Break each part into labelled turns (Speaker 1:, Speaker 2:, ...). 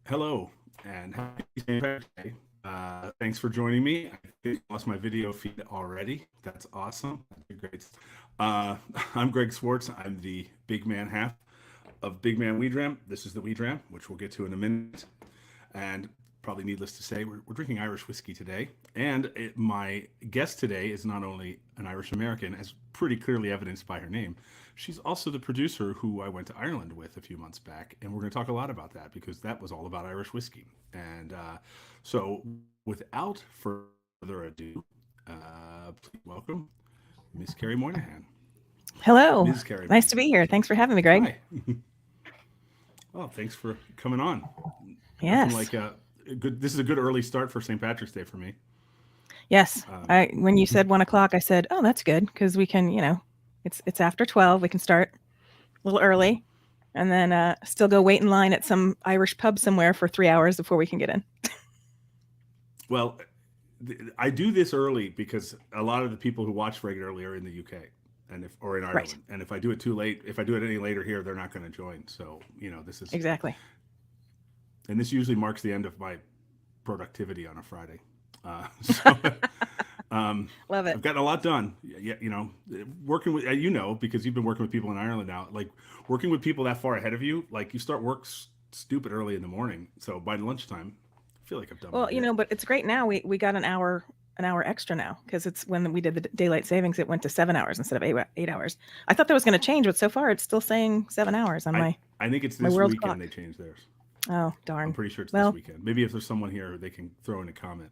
Speaker 1: Hello and happy St. Patrick's Day. Thanks for joining me. I lost my video feed already. That's awesome. That's great. I'm Greg Swartz. I'm the big man half of Big Man Dram. This is the Dram, which we'll get to in a minute. And probably needless to say, we're drinking Irish whiskey today. And my guest today is not only an Irish American, as pretty clearly evidenced by her name, she's also the producer who I went to Ireland with a few months back. And we're going to talk a lot about that because that was all about Irish whiskey. And so without further ado, please welcome Miss Kerry Moynahan.
Speaker 2: Hello.
Speaker 1: Ms. Kerry
Speaker 2: Nice to be here. Thanks for having me, Greg.
Speaker 1: Hi. Oh, thanks for coming on.
Speaker 2: Yes.
Speaker 1: This is a good early start for St. Patrick's Day for me.
Speaker 2: Yes. When you said 1 o'clock, I said, oh, that's good because we can, it's after 12. We can start a little early and then still go wait in line at some Irish pub somewhere for 3 hours before we can get in.
Speaker 1: Well, I do this early because a lot of the people who watch regularly are in the UK or in Ireland.
Speaker 2: Right.
Speaker 1: And if I do it too late, if I do it any later here, they're not going to join. So, this is
Speaker 2: exactly.
Speaker 1: And this usually marks the end of my productivity on a Friday.
Speaker 2: Love it.
Speaker 1: I've gotten a lot done. Yeah, working with because you've been working with people in Ireland now. Like working with people that far ahead of you, like you start work stupid early in the morning. So by lunchtime, I feel like I've done.
Speaker 2: Well, but it's great now. We got an hour extra now because it's when we did the daylight savings, it went to 7 hours instead of 8 hours. I thought that was going to change, but so far it's still saying 7 hours on
Speaker 1: I think it's this
Speaker 2: weekend
Speaker 1: clock. They changed theirs.
Speaker 2: Oh, darn.
Speaker 1: I'm pretty sure it's this weekend. Maybe if there's someone here, they can throw in a comment.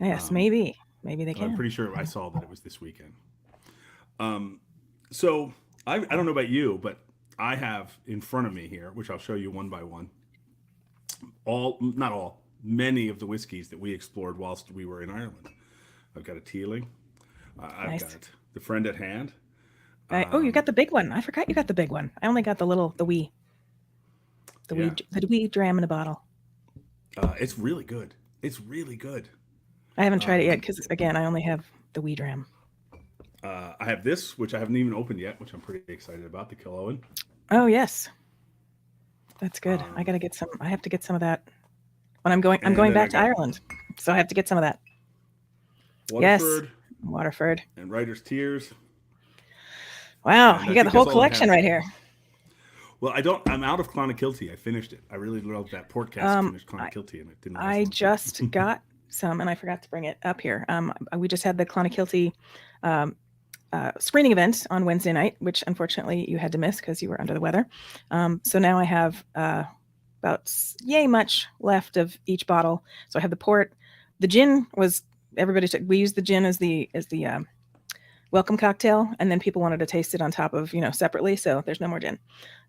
Speaker 2: Yes, maybe they can.
Speaker 1: I'm pretty sure I saw that it was this weekend. So I don't know about you, but I have in front of me here, which I'll show you one by one, many of the whiskeys that we explored whilst we were in Ireland. I've got a Teeling. I've got the Friend at Hand.
Speaker 2: You got the big one. I forgot you got the big one. I only got the wee Dram in a bottle.
Speaker 1: It's really good. It's really good.
Speaker 2: I haven't tried it yet because, again, I only have the wee Dram.
Speaker 1: I have this, which I haven't even opened yet, which I'm pretty excited about, the Killowen.
Speaker 2: Oh, yes. That's good. I got to get some. I have to get some of that when I'm going back to Ireland. So I have to get some of that.
Speaker 1: Waterford.
Speaker 2: Yes. Waterford.
Speaker 1: And Writer's Tears.
Speaker 2: Wow. You got the whole collection right here.
Speaker 1: Well, I'm out of Clonakilty. I finished it. I really loved that Portcast finished Clonakilty, and it didn't.
Speaker 2: I just got some, and I forgot to bring it up here. We just had the Clonakilty screening event on Wednesday night, which unfortunately you had to miss because you were under the weather. So now I have about yay much left of each bottle. So I have the port. The gin was we used the gin as the welcome cocktail, and then people wanted to taste it on top of separately. So there's no more gin.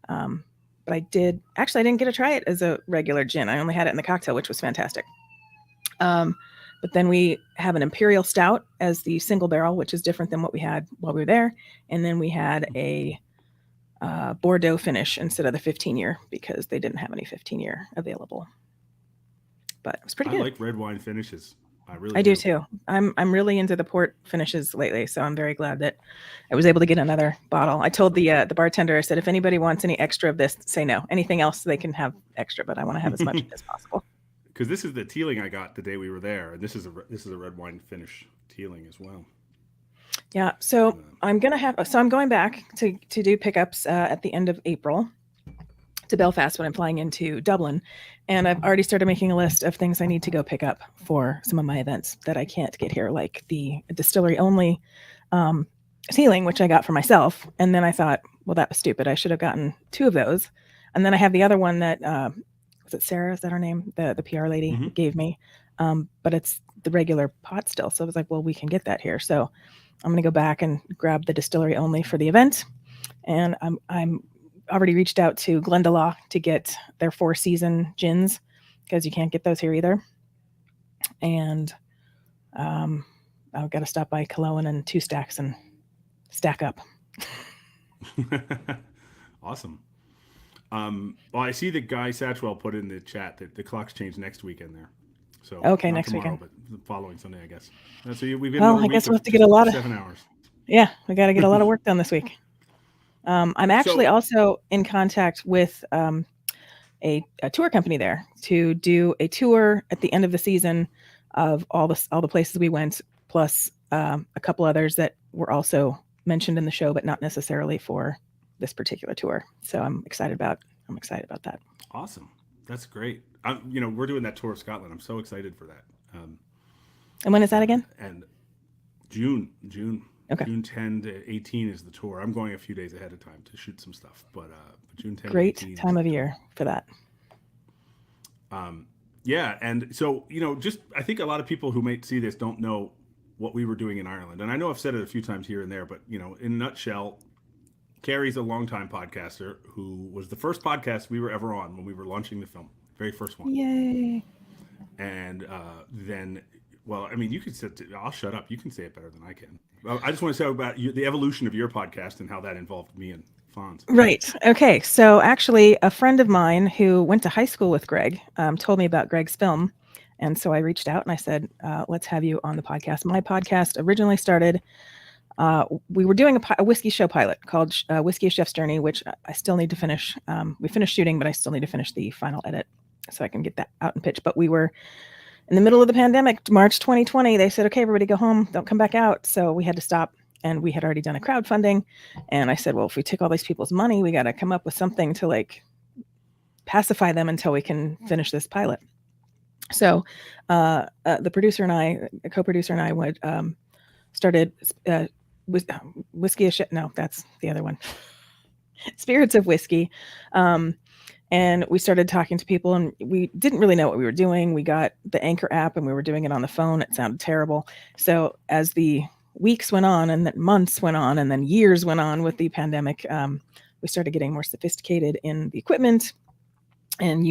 Speaker 2: But I didn't get to try it as a regular gin. I only had it in the cocktail, which was fantastic. But then we have an Imperial Stout as the single barrel, which is different than what we had while we were there. And then we had a Bordeaux finish instead of the 15-year because they didn't have any 15-year available. But it was pretty good.
Speaker 1: I like red wine finishes.
Speaker 2: I do too. I'm really into the port finishes lately, so I'm very glad that I was able to get another bottle. I told the bartender, I said, if anybody wants any extra of this, say no. Anything else they can have extra, but I want to have as much as possible.
Speaker 1: Because this is the Teeling I got the day we were there, and this is a red wine finish Teeling as well.
Speaker 2: Yeah, so I'm going back to do pickups at the end of April to Belfast when I'm flying into Dublin. And I've already started making a list of things I need to go pick up for some of my events that I can't get here, like the distillery only Teeling, which I got for myself. And then I thought, well, that was stupid. I should have gotten 2 of those. And then I have the other one that, was it Sarah? Is that her name? The PR lady gave me. But it's the regular pot still. So I was like, well, we can get that here. So I'm going to go back and grab the distillery only for the event. And I'm already reached out to Glendalough to get their 4-season gins because you can't get those here either. And I've got to stop by Killowen and 2 Stacks and stack up.
Speaker 1: Awesome. Well, I see that Guy Satchwell put in the chat that the clocks change next weekend there. So
Speaker 2: okay,
Speaker 1: not
Speaker 2: next
Speaker 1: tomorrow,
Speaker 2: weekend,
Speaker 1: but the following Sunday, I guess. So we've
Speaker 2: I guess we'll have to get a lot of
Speaker 1: 7 hours.
Speaker 2: Yeah, we got to get a lot of work done this week. I'm actually also in contact with a tour company there to do a tour at the end of the season of all the places we went, plus a couple others that were also mentioned in the show, but not necessarily for this particular tour. So I'm excited about that.
Speaker 1: Awesome. That's great. We're doing that tour of Scotland. I'm so excited for that.
Speaker 2: And when is that again?
Speaker 1: And June.
Speaker 2: Okay.
Speaker 1: June 10 to 18 is the tour. I'm going a few days ahead of time to shoot some stuff, but June 10
Speaker 2: Great
Speaker 1: to 18
Speaker 2: time of year for that.
Speaker 1: Yeah, and so just I think a lot of people who might see this don't know what we were doing in Ireland, and I know I've said it a few times here and there, but in a nutshell, Kerry's a longtime podcaster who was the first podcast we were ever on when we were launching the film, very first one.
Speaker 2: Yay!
Speaker 1: And then, well, I mean, you could sit. I'll shut up. You can say it better than I can. I just want to say about the evolution of your podcast and how that involved me and Fonz.
Speaker 2: Right. Okay. So actually, a friend of mine who went to high school with Greg told me about Greg's film. And so I reached out and I said, let's have you on the podcast. My podcast originally started, we were doing a whiskey show pilot called Whiskey: A Chef's Journey, which I still need to finish. We finished shooting, but I still need to finish the final edit so I can get that out and pitch. But we were in the middle of the pandemic, March 2020. They said, okay, everybody go home. Don't come back out. So we had to stop. And we had already done a crowdfunding. And I said, well, if we take all these people's money, we got to come up with something to pacify them until we can finish this pilot. So the producer and I, a co-producer and I started Whiskey. No, that's the other one. Spirits of Whiskey. And we started talking to people and we didn't really know what we were doing. We got the Anchor app and we were doing it on the phone. It sounded terrible. So as the weeks went on and then months went on and then years went on with the pandemic, we started getting more sophisticated in the equipment and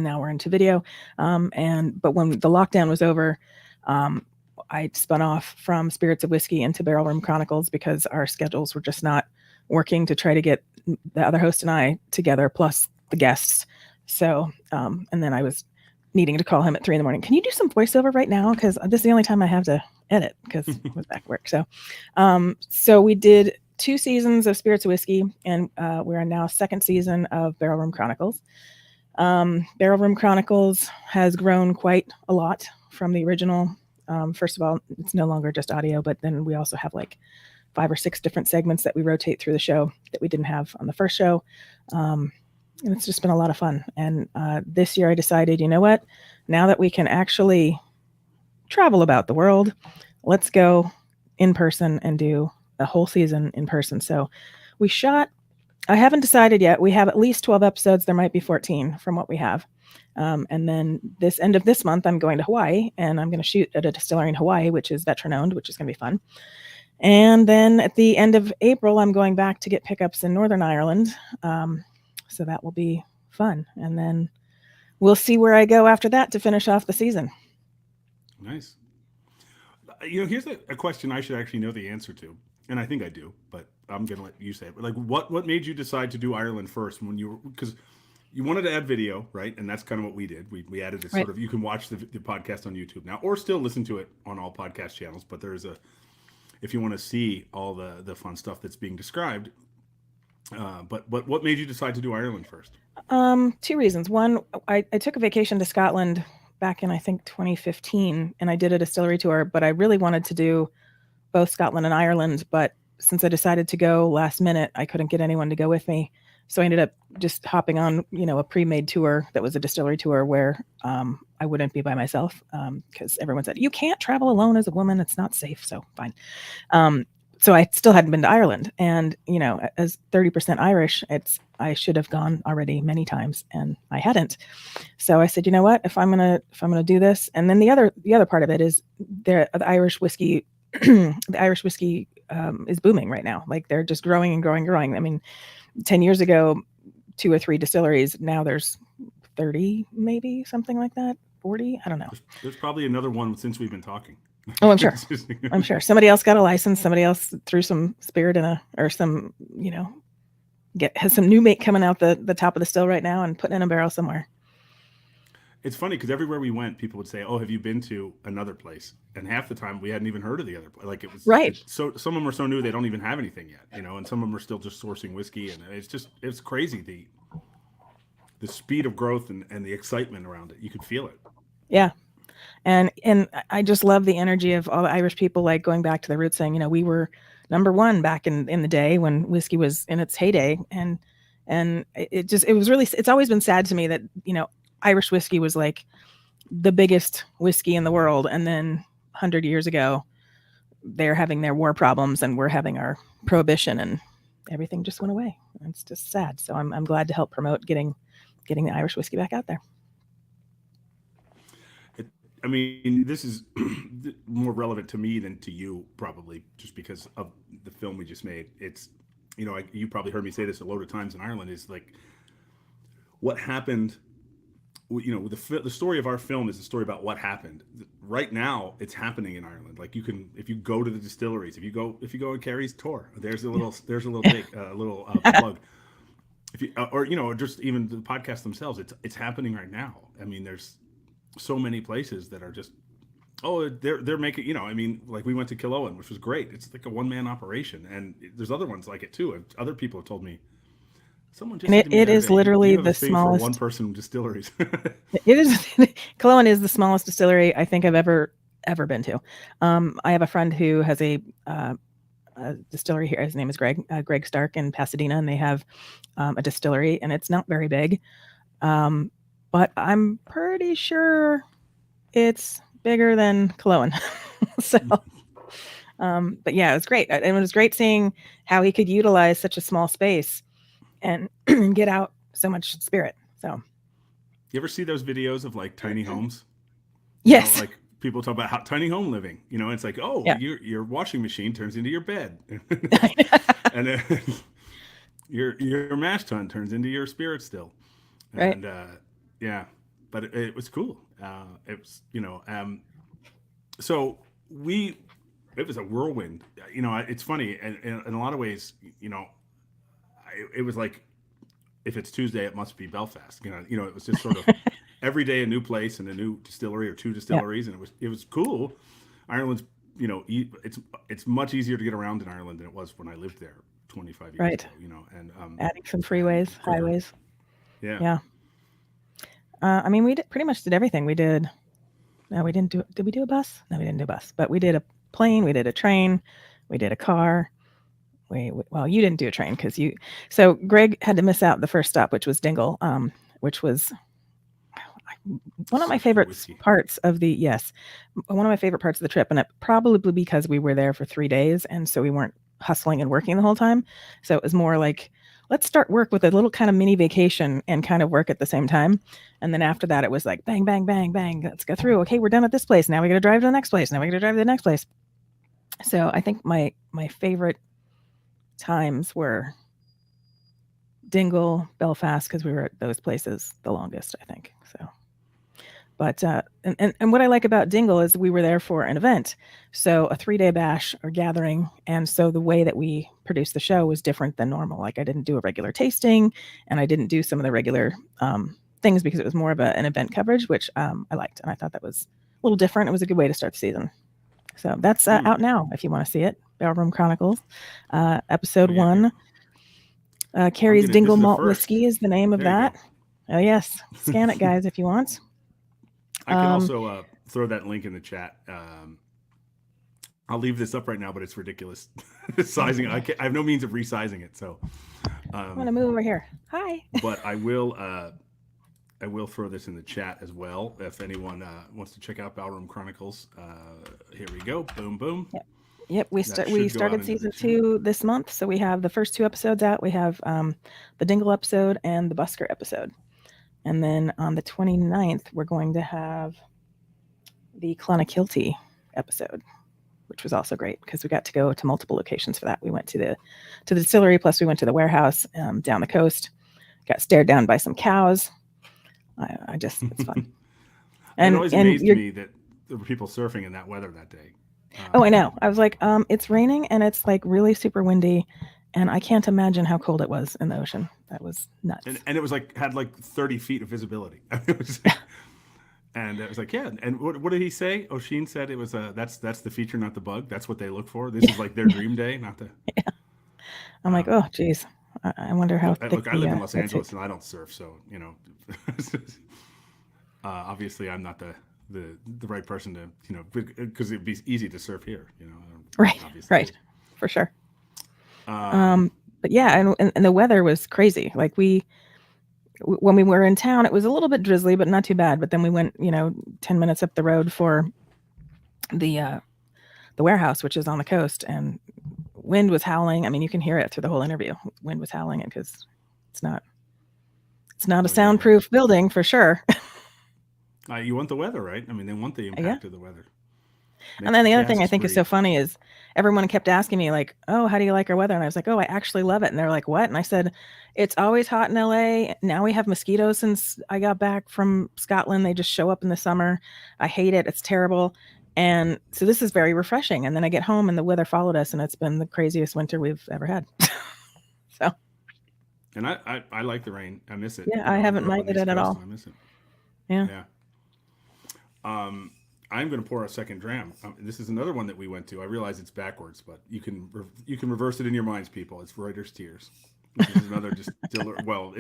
Speaker 2: now we're into video. But when the lockdown was over, I spun off from Spirits of Whiskey into Barrel Room Chronicles because our schedules were just not working to try to get the other host and I together, plus the guests. So, and then I was needing to call him at 3 a.m. Can you do some voiceover right now? Because this is the only time I have to edit because I was back at work. So we did 2 seasons of Spirits of Whiskey, and we're now 2nd season of Barrel Room Chronicles. Barrel Room Chronicles has grown quite a lot from the original. First of all, it's no longer just audio, but then we also have 5 or 6 different segments that we rotate through the show that we didn't have on the first show. And it's just been a lot of fun. And this year I decided, you know what, now that we can actually travel about the world, let's go in person and do a whole season in person. So we shot, I haven't decided yet. We have at least 12 episodes. There might be 14 from what we have. And then this end of this month, I'm going to Hawaii and I'm going to shoot at a distillery in Hawaii, which is veteran owned, which is going to be fun. And then at the end of April, I'm going back to get pickups in Northern Ireland. So that will be fun. And then we'll see where I go after that to finish off the season.
Speaker 1: Nice. Here's a question I should actually know the answer to. And I think I do, but I'm going to let you say it. What made you decide to do Ireland first because you wanted to add video, right? And that's kind of what we did. We added this you can watch the podcast on YouTube now, or still listen to it on all podcast channels. But if you want to see all the fun stuff that's being described. But what made you decide to do Ireland first?
Speaker 2: 2 reasons. One, I took a vacation to Scotland back in, I think, 2015, and I did a distillery tour, but I really wanted to do both Scotland and Ireland. But since I decided to go last minute, I couldn't get anyone to go with me. So I ended up just hopping on, a pre-made tour that was a distillery tour where I wouldn't be by myself because everyone said, you can't travel alone as a woman. It's not safe. So fine. So I still hadn't been to Ireland, and as 30% Irish, I should have gone already many times, and I hadn't. So I said, you know what? If I'm gonna do this, and then the other part of it is the Irish whiskey, the Irish whiskey is booming right now. They're just growing and growing, growing. I mean, 10 years ago, 2 or 3 distilleries. Now there's 30, maybe something like that. 40. I don't know.
Speaker 1: There's probably another one since we've been talking.
Speaker 2: Oh, I'm sure. I'm sure somebody else got a license. Somebody else threw some spirit in has some new mate coming out the top of the still right now and putting in a barrel somewhere.
Speaker 1: It's funny because everywhere we went, people would say, "Oh, have you been to another place?" And half the time we hadn't even heard of the other place. It was
Speaker 2: right.
Speaker 1: So some of them are so new they don't even have anything yet, and some of them are still just sourcing whiskey, and it's crazy the speed of growth and the excitement around it. You could feel it.
Speaker 2: Yeah. And I just love the energy of all the Irish people, like going back to the roots, saying, we were number one back in the day when whiskey was in its heyday. And it was really, it's always been sad to me that, Irish whiskey was like the biggest whiskey in the world. And then 100 years ago, they're having their war problems and we're having our prohibition and everything just went away. It's just sad. So I'm glad to help promote getting the Irish whiskey back out there.
Speaker 1: I mean, this is more relevant to me than to you, probably, just because of the film we just made. It's, you probably heard me say this a load of times in Ireland, is like what happened. The story of our film is the story about what happened. Right now, it's happening in Ireland. Like if you go to the distilleries, if you go on Kerry's tour, there's a little plug. If you or just even the podcast themselves, it's happening right now. I mean, there's so many places that are just, they're making, I mean, like we went to Killowen, which was great. It's like a one-man operation, and there's other ones like it too. Other people have told me. Someone just
Speaker 2: and it is literally the smallest
Speaker 1: one-person distilleries.
Speaker 2: It is. Killowen is the smallest distillery I think I've ever been to. I have a friend who has a distillery here. His name is Greg Stark in Pasadena, and they have a distillery, and it's not very big. But I'm pretty sure it's bigger than Killowen. So, but yeah, it was great. And it was great seeing how he could utilize such a small space and get out so much spirit. So,
Speaker 1: you ever see those videos of like tiny homes?
Speaker 2: Yes.
Speaker 1: Like people talk about how tiny home living. It's like, your washing machine turns into your bed, and then your mash tun turns into your spirit still. And yeah, but it was cool. It was, so it was a whirlwind. It's funny, and in a lot of ways, it was like, if it's Tuesday, it must be Belfast. It was just sort of every day a new place and a new distillery or two distilleries, and it was cool. Ireland's, it's much easier to get around in Ireland than it was when I lived there 25 years ago. And
Speaker 2: adding some freeways, highways.
Speaker 1: Yeah.
Speaker 2: I mean, we pretty much did everything. We did. No, we didn't do. Did we do a bus? No, we didn't do a bus. But we did a plane. We did a train. We did a car. Well, you didn't do a train because you. So Greg had to miss out the first stop, which was Dingle, which was one of my favorite parts of the one of my favorite parts of the trip, and it probably because we were there for 3 days, and so we weren't hustling and working the whole time. So it was more like, let's start work with a little kind of mini vacation and kind of work at the same time. And then after that, it was like bang, bang, bang, bang. Let's go through. Okay, we're done at this place. Now we got to drive to the next place. Now we got to drive to the next place. So I think my favorite times were Dingle, Belfast, because we were at those places the longest, I think. So, but and what I like about Dingle is we were there for an event, so a 3-day bash or gathering, and so the way that we produced the show was different than normal. Like I didn't do a regular tasting, and I didn't do some of the regular things because it was more of an event coverage, which I liked, and I thought that was a little different. It was a good way to start the season. So that's out now if you want to see it. Barrel Room Chronicles, episode 1. Kerry's Dingle Malt Whiskey is the name of that. Oh yes, scan it, guys, if you want.
Speaker 1: I can also throw that link in the chat. I'll leave this up right now, but it's ridiculous. Sizing. I have no means of resizing it, so
Speaker 2: I'm gonna move over here. Hi.
Speaker 1: But I will throw this in the chat as well if anyone wants to check out Barrel Room Chronicles. Here we go. Boom, boom.
Speaker 2: Yep. We started season 2 this month, so we have the first 2 episodes out. We have the Dingle episode and the Busker episode. And then on the 29th, we're going to have the Clonakilty episode, which was also great because we got to go to multiple locations for that. We went to the distillery, plus we went to the warehouse down the coast, got stared down by some cows. It's fun.
Speaker 1: And it always amazed me that there were people surfing in that weather that day.
Speaker 2: I know. I was like, it's raining and it's like really super windy. And I can't imagine how cold it was in the ocean. That was nuts.
Speaker 1: And it was like, had like 30 feet of visibility. And it was like, yeah. And what did he say? O'Sheen said it was that's the feature, not the bug. That's what they look for. This is like their dream day, not the.
Speaker 2: Yeah. I'm like, oh, geez. I wonder how thick
Speaker 1: Look, I live in
Speaker 2: the
Speaker 1: Los
Speaker 2: red tape.
Speaker 1: Angeles and I don't surf, so obviously I'm not the right person to because it'd be easy to surf here.
Speaker 2: Right,
Speaker 1: Obviously.
Speaker 2: right, for sure.
Speaker 1: Um,
Speaker 2: But yeah, and the weather was crazy. Like when we were in town, it was a little bit drizzly, but not too bad. But then we went, 10 minutes up the road for the warehouse, which is on the coast, and wind was howling. I mean, you can hear it through the whole interview. Wind was howling because it's not a soundproof building for sure.
Speaker 1: You want the weather, right? I mean, they want the impact of the weather.
Speaker 2: And then the other thing I think is so funny is everyone kept asking me like, "Oh, how do you like our weather?" And I was like, "Oh, I actually love it." And they're like, "What?" And I said, "It's always hot in LA. Now we have mosquitoes since I got back from Scotland. They just show up in the summer. I hate it. It's terrible." And so this is very refreshing. And then I get home and the weather followed us, and it's been the craziest winter we've ever had. So.
Speaker 1: And I like the rain. I miss it.
Speaker 2: Yeah, I haven't minded it at all.
Speaker 1: I miss it.
Speaker 2: Yeah.
Speaker 1: Yeah. I'm going to pour a second dram. This is another one that we went to. I realize it's backwards, but you can reverse it in your minds, people. It's Reuters Tears. This is another distiller. Well,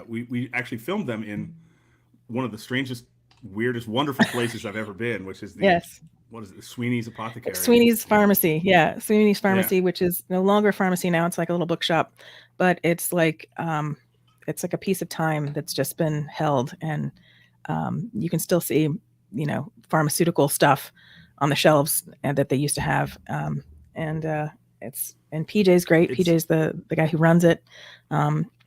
Speaker 1: we actually filmed them in one of the strangest, weirdest, wonderful places I've ever been, which is what is it? Sweeney's Apothecary.
Speaker 2: Sweeney's Pharmacy. Yeah. Sweeney's Pharmacy, which is no longer a pharmacy now. It's like a little bookshop, but it's like a piece of time that's just been held, and you can still see, pharmaceutical stuff on the shelves and that they used to have. And PJ's great. PJ's the guy who runs it.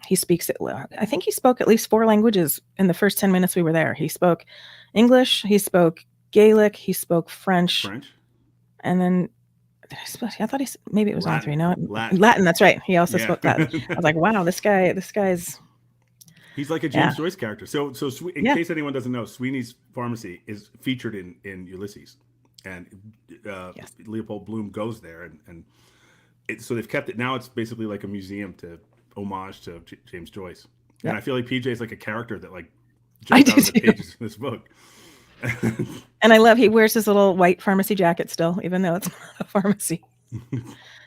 Speaker 2: He speaks it. I think he spoke at least 4 languages in the first 10 minutes we were there. He spoke English. He spoke Gaelic. He spoke French. And then I thought maybe it was Latin. On 3. No, Latin. That's right. He also spoke Latin. I was like, wow, this guy's.
Speaker 1: He's like a James Joyce character. So in case anyone doesn't know, Sweeney's Pharmacy is featured in Ulysses, and Leopold Bloom goes there, and so they've kept it. Now it's basically like a museum to homage to James Joyce, and I feel like PJ is like a character that like jumped out of the pages of this book.
Speaker 2: And I love he wears his little white pharmacy jacket still, even though it's not a pharmacy.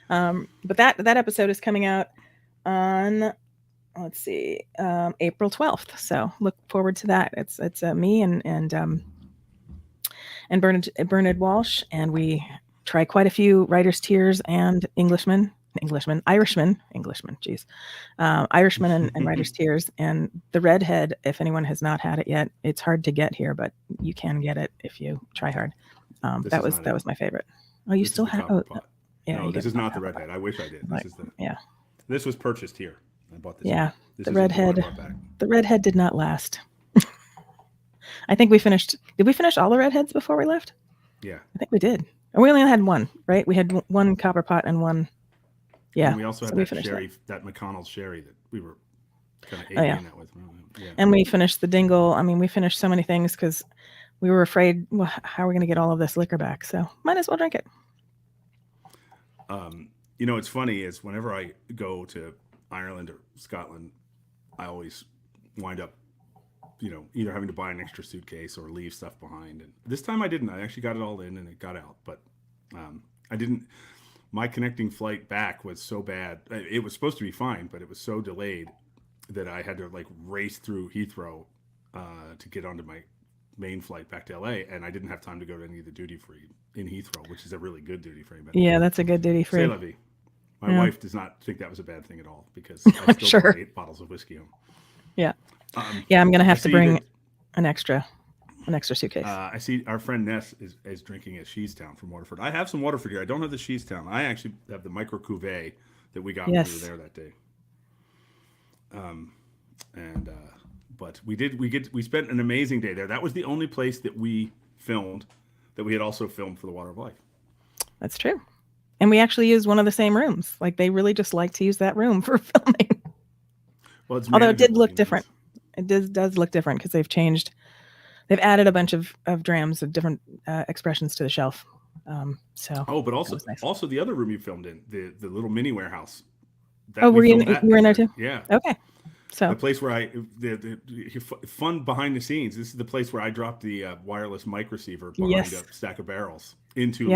Speaker 2: But that episode is coming out on. Let's see, April 12th. So look forward to that. It's me and Bernard Walsh, and we try quite a few Writer's Tears and Irishman, geez. Irishman and Writer's Tears, and the Redhead. If anyone has not had it yet, it's hard to get here, but you can get it if you try hard. That was my favorite. Oh, you still have? Oh,
Speaker 1: yeah. No, this is not the Redhead. I wish I did. This is This was purchased here. I bought this.
Speaker 2: Yeah, the Redhead. The Redhead did not last. I think we finished. Did we finish all the Redheads before we left?
Speaker 1: Yeah,
Speaker 2: I think we did. And we only had one, right? We had one copper pot and one. Yeah.
Speaker 1: And we also had that sherry, that McConnell's sherry that we were kind of aging that with. Yeah.
Speaker 2: And we finished the Dingle. I mean, we finished so many things because we were afraid, well, how are we going to get all of this liquor back? So might as well drink it.
Speaker 1: What's funny is whenever I go to Ireland or Scotland, I always wind up, either having to buy an extra suitcase or leave stuff behind. And this time I didn't. I actually got it all in and it got out. But I didn't. My connecting flight back was so bad. It was supposed to be fine, but it was so delayed that I had to race through Heathrow to get onto my main flight back to LA, and I didn't have time to go to any of the duty free in Heathrow, which is a really good duty free.
Speaker 2: Yeah, that's a good duty free.
Speaker 1: C'est la vie. My wife does not think that was a bad thing at all because I still bought 8 bottles of whiskey home.
Speaker 2: Yeah. I'm going to have to bring an extra suitcase.
Speaker 1: I see our friend Ness is drinking at Sheestown from Waterford. I have some Waterford here. I don't have the Sheestown. I actually have the micro cuvee that we got when we were there that day. But we spent an amazing day there. That was the only place that we filmed that we had also filmed for The Water of Life.
Speaker 2: That's true. And we actually used one of the same rooms. Like they really just like to use that room for filming.
Speaker 1: Well,
Speaker 2: although it did look different. It does look different because they've added a bunch of drams of different expressions to the shelf.
Speaker 1: But also the other room you filmed in, the little mini warehouse.
Speaker 2: Were you in there too?
Speaker 1: Yeah.
Speaker 2: Okay. So
Speaker 1: the place where the fun behind the scenes. This is the place where I dropped the wireless mic receiver behind a stack of barrels into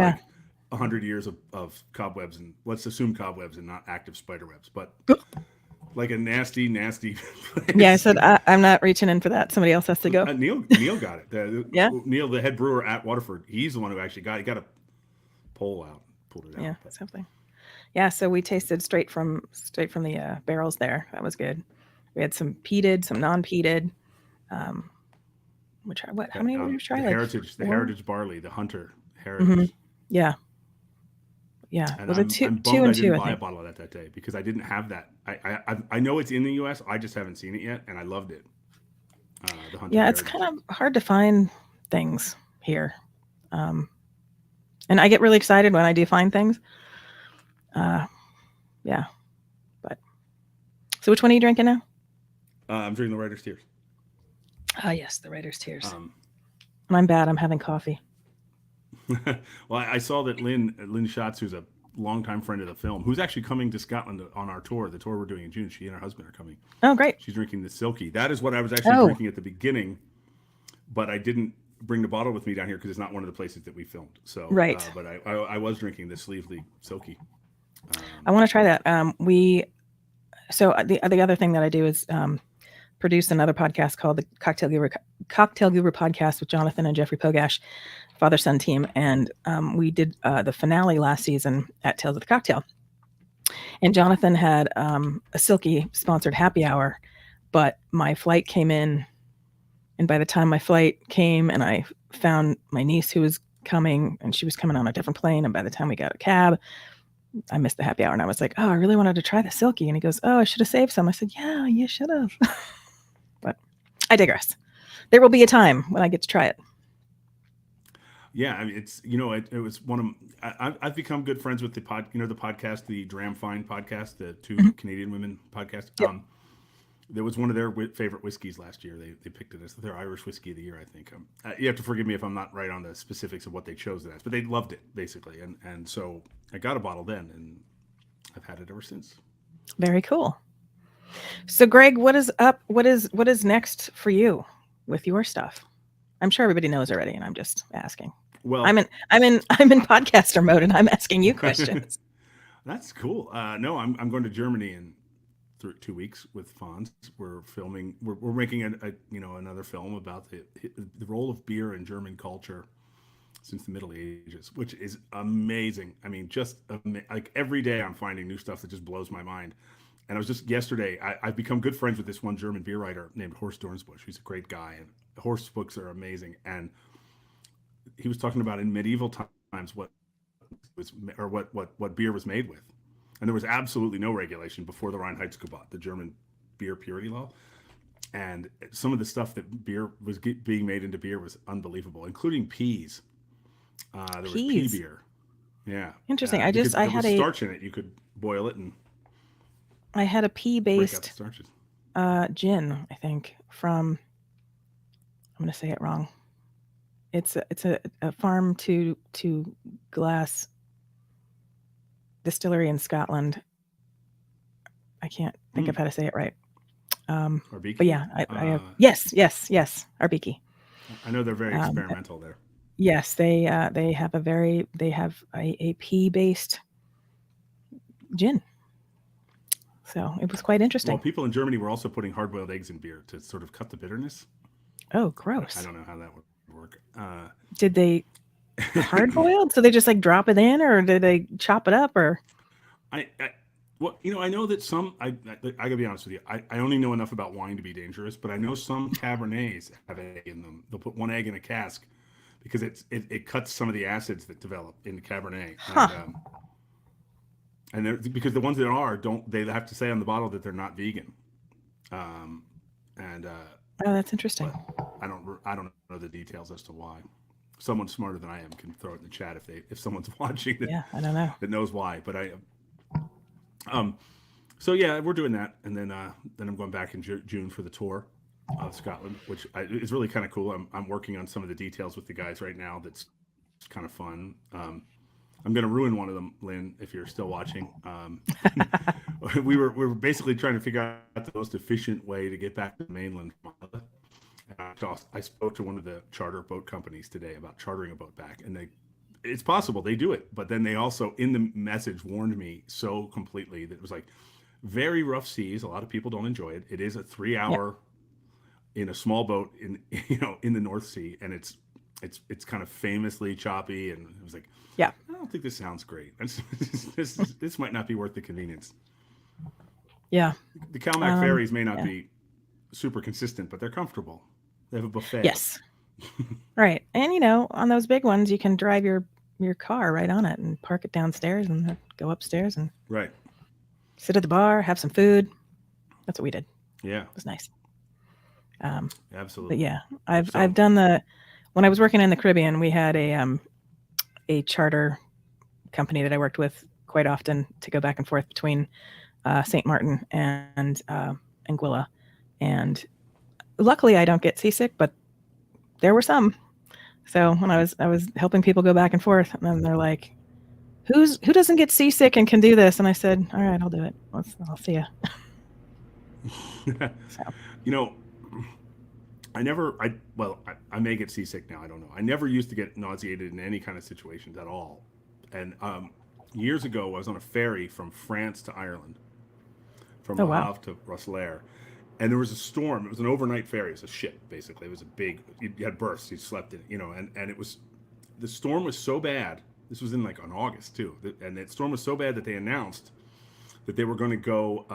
Speaker 1: 100 years of cobwebs, and let's assume cobwebs and not active spider webs. But like a nasty, nasty place.
Speaker 2: Yeah, I said I'm not reaching in for that. Somebody else has to go.
Speaker 1: Neil got it.
Speaker 2: Yeah.
Speaker 1: Neil, the head brewer at Waterford, he's the one who actually got a pulled it out.
Speaker 2: Yeah, something. Yeah, so we tasted straight from the barrels there. That was good. We had some peated, some non-peated. We tried what? How many did we try?
Speaker 1: The
Speaker 2: Like
Speaker 1: heritage barley, the Hunter
Speaker 2: Mm-hmm.
Speaker 1: Heritage.
Speaker 2: Yeah. Yeah.
Speaker 1: And
Speaker 2: was it two
Speaker 1: I'm bummed
Speaker 2: and
Speaker 1: I
Speaker 2: two?
Speaker 1: didn't
Speaker 2: I
Speaker 1: buy a
Speaker 2: think.
Speaker 1: bottle of that day because I didn't have that. I know it's in the U.S. I just haven't seen it yet, and I loved it. The Hunter
Speaker 2: Yeah, it's
Speaker 1: Heritage.
Speaker 2: kind of hard to find things here, and I get really excited when I do find things. Yeah, but so which one are you drinking now?
Speaker 1: I'm drinking the Writer's Tears.
Speaker 2: Ah, yes, the Writer's Tears. And I'm bad. I'm having coffee.
Speaker 1: Well, I saw that Lynn Schatz, who's a longtime friend of the film, who's actually coming to Scotland on our tour, the tour we're doing in June. She and her husband are coming.
Speaker 2: Oh, great.
Speaker 1: She's drinking the Silky. That is what I was actually drinking at the beginning, but I didn't bring the bottle with me down here because it's not one of the places that we filmed. So,
Speaker 2: right.
Speaker 1: But I was drinking the Sleevely Silky.
Speaker 2: I want to try that. So the other thing that I do is produce another podcast called the Cocktail Guru Podcast with Jonathan and Jeffrey Pogash, father-son team, and we did the finale last season at Tales of the Cocktail. And Jonathan had a Silky sponsored happy hour, but my flight came in, and by the time my flight came and I found my niece who was coming, and she was coming on a different plane, and by the time we got a cab, I missed the happy hour, and I was like, oh, I really wanted to try the Silky. And he goes, oh, I should have saved some. I said, yeah, you should have. But I digress. There will be a time when I get to try it.
Speaker 1: Yeah, I mean, it was one of I've become good friends with the podcast, the Dram podcast, the two Canadian women podcast.
Speaker 2: Yep.
Speaker 1: There was one of their favorite whiskeys last year. They picked it as their Irish whiskey of the year, I think. You have to forgive me if I'm not right on the specifics of what they chose it as, but they loved it basically, and so I got a bottle then, and I've had it ever since.
Speaker 2: Very cool. So, Greg, what is up? What is next for you with your stuff? I'm sure everybody knows already, and I'm just asking.
Speaker 1: Well,
Speaker 2: I'm in podcaster mode, and I'm asking you questions.
Speaker 1: That's cool. No, I'm going to Germany in 2 weeks with Fonz. We're filming. We're making another film about the role of beer in German culture since the Middle Ages, which is amazing. I mean, just like every day I'm finding new stuff that just blows my mind. And I was just yesterday, I've become good friends with this one German beer writer named Horst Dornsbusch. He's a great guy, and Horst's books are amazing. And he was talking about in medieval times what beer was made with. And there was absolutely no regulation before the Reinheitsgebot, the German beer purity law. And some of the stuff that beer was being made into beer was unbelievable, including peas. There was pea beer. Yeah.
Speaker 2: Interesting.
Speaker 1: I had starch in it. You could boil it and
Speaker 2: I had a pea-based gin, I think, from, I'm going to say it wrong. It's a farm to glass distillery in Scotland. I can't think of how to say it right.
Speaker 1: Arbiki?
Speaker 2: But yeah, I have, yes, Arbiki.
Speaker 1: I know they're very experimental there.
Speaker 2: Yes, they have a pea-based gin. So it was quite interesting.
Speaker 1: Well, people in Germany were also putting hard-boiled eggs in beer to sort of cut the bitterness.
Speaker 2: Oh, gross.
Speaker 1: I don't know how that would work.
Speaker 2: Did they hard-boiled? So they just like drop it in, or did they chop it up, or?
Speaker 1: I know that some, I gotta be honest with you, I only know enough about wine to be dangerous, but I know some Cabernets have an egg in them. They'll put one egg in a cask because it cuts some of the acids that develop in the Cabernet.
Speaker 2: Huh.
Speaker 1: And because the ones that they have to say on the bottle that they're not vegan.
Speaker 2: Oh, that's interesting.
Speaker 1: I don't know the details as to why. Someone smarter than I am can throw it in the chat if someone's watching
Speaker 2: I don't know.
Speaker 1: that knows why. But so yeah, we're doing that, and then I'm going back in June for the tour of Scotland, which is really kind of cool. I'm working on some of the details with the guys right now. That's kind of fun. I'm going to ruin one of them, Lynn, if you're still watching. We were basically trying to figure out the most efficient way to get back to the mainland. I spoke to one of the charter boat companies today about chartering a boat back, and it's possible they do it, but then they also in the message warned me so completely that it was like, very rough seas. A lot of people don't enjoy it. It is a 3 hour in a small boat in in the North Sea, and it's kind of famously choppy. And it was like,
Speaker 2: Yeah.
Speaker 1: I don't think this sounds great. This might not be worth the convenience.
Speaker 2: Yeah.
Speaker 1: The Calmac ferries may not be super consistent, but they're comfortable. They have a buffet.
Speaker 2: Yes. Right. And on those big ones, you can drive your car right on it and park it downstairs and go upstairs and
Speaker 1: right.
Speaker 2: sit at the bar, have some food. That's what we did.
Speaker 1: Yeah.
Speaker 2: It was nice.
Speaker 1: Absolutely.
Speaker 2: But yeah, I've done when I was working in the Caribbean, we had a charter company that I worked with quite often to go back and forth between St. Martin and Anguilla. And luckily I don't get seasick, but there were some. So when I was helping people go back and forth, and then they're like, who doesn't get seasick and can do this? And I said, all right, I'll do it. I'll see ya.
Speaker 1: So. I may get seasick now. I don't know. I never used to get nauseated in any kind of situations at all. And years ago, I was on a ferry from France to Ireland, from Le Havre to Roeselare. And there was a storm. It was an overnight ferry. It was a ship, basically. It was a big, you had berths, you slept in it, and it was, the storm was so bad. This was in on August too. And the storm was so bad that they announced that they were going to go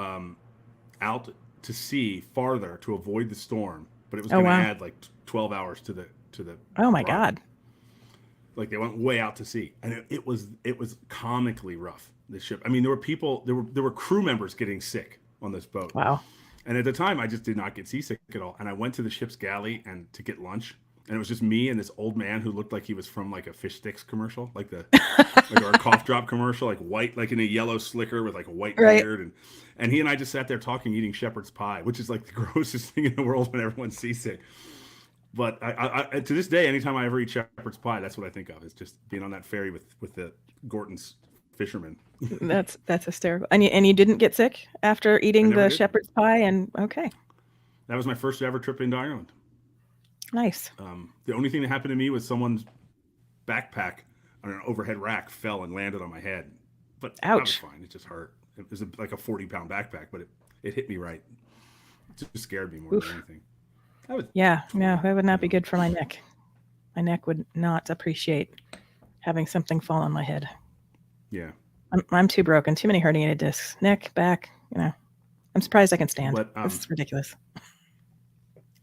Speaker 1: out to sea farther to avoid the storm. But it was going to add 12 hours to the.
Speaker 2: Oh my God!
Speaker 1: Like they went way out to sea, and it was comically rough. The ship. I mean, there were people. There were crew members getting sick on this boat.
Speaker 2: Wow.
Speaker 1: And at the time, I just did not get seasick at all. And I went to the ship's galley and to get lunch, and it was just me and this old man who looked like he was from a fish sticks commercial, or a cough drop commercial, white, in a yellow slicker with a white beard, and he and I just sat there talking, eating shepherd's pie, which is the grossest thing in the world when everyone's seasick. But I to this day, anytime I ever eat shepherd's pie, that's what I think of, is just being on that ferry with the Gorton's fishermen.
Speaker 2: That's hysterical. And you didn't get sick after eating the shepherd's pie? And okay.
Speaker 1: That was my first ever trip into Ireland.
Speaker 2: Nice.
Speaker 1: The only thing that happened to me was someone's backpack on an overhead rack fell and landed on my head. But
Speaker 2: ouch.
Speaker 1: That was fine. It just hurt. It was a 40-pound backpack, but it hit me right. It just scared me more than anything.
Speaker 2: That would not be good for my neck. My neck would not appreciate having something fall on my head.
Speaker 1: Yeah.
Speaker 2: I'm too broken. Too many herniated discs. Neck, back. I'm surprised I can stand. But, this is ridiculous.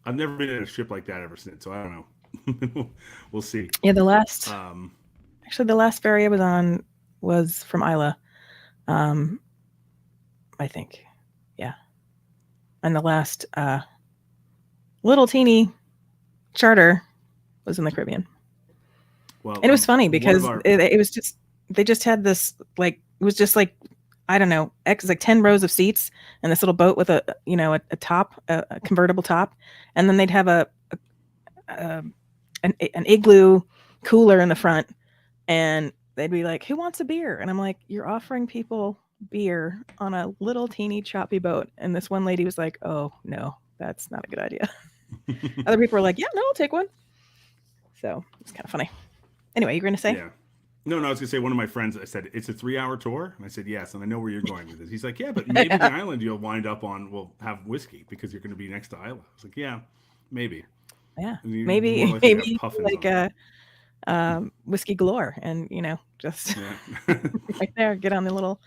Speaker 1: I've never been in a ship like that ever since, so I don't know. We'll see.
Speaker 2: Yeah, the last ferry I was on was from Isla, I think. Yeah. And the last little teeny charter was in the Caribbean. Well, and it was funny because it was just, they just had this, it was just I don't know, 10 rows of seats and this little boat with a top, a convertible top. And then they'd have an igloo cooler in the front, and they'd be like, who wants a beer? And I'm like, you're offering people beer on a little teeny choppy boat. And this one lady was like, oh no, that's not a good idea. Other people were like, yeah, no, I'll take one. So it's kind of funny. Anyway, you're going to say?
Speaker 1: Yeah. No, I was going to say, one of my friends, I said, it's a 3-hour tour? And I said, yes, and I know where you're going with this. He's like, yeah, but maybe the island you'll wind up on will have whiskey because you're going to be next to Isla. I was like, yeah, maybe.
Speaker 2: Yeah, maybe whiskey galore, and just right there, get on the little.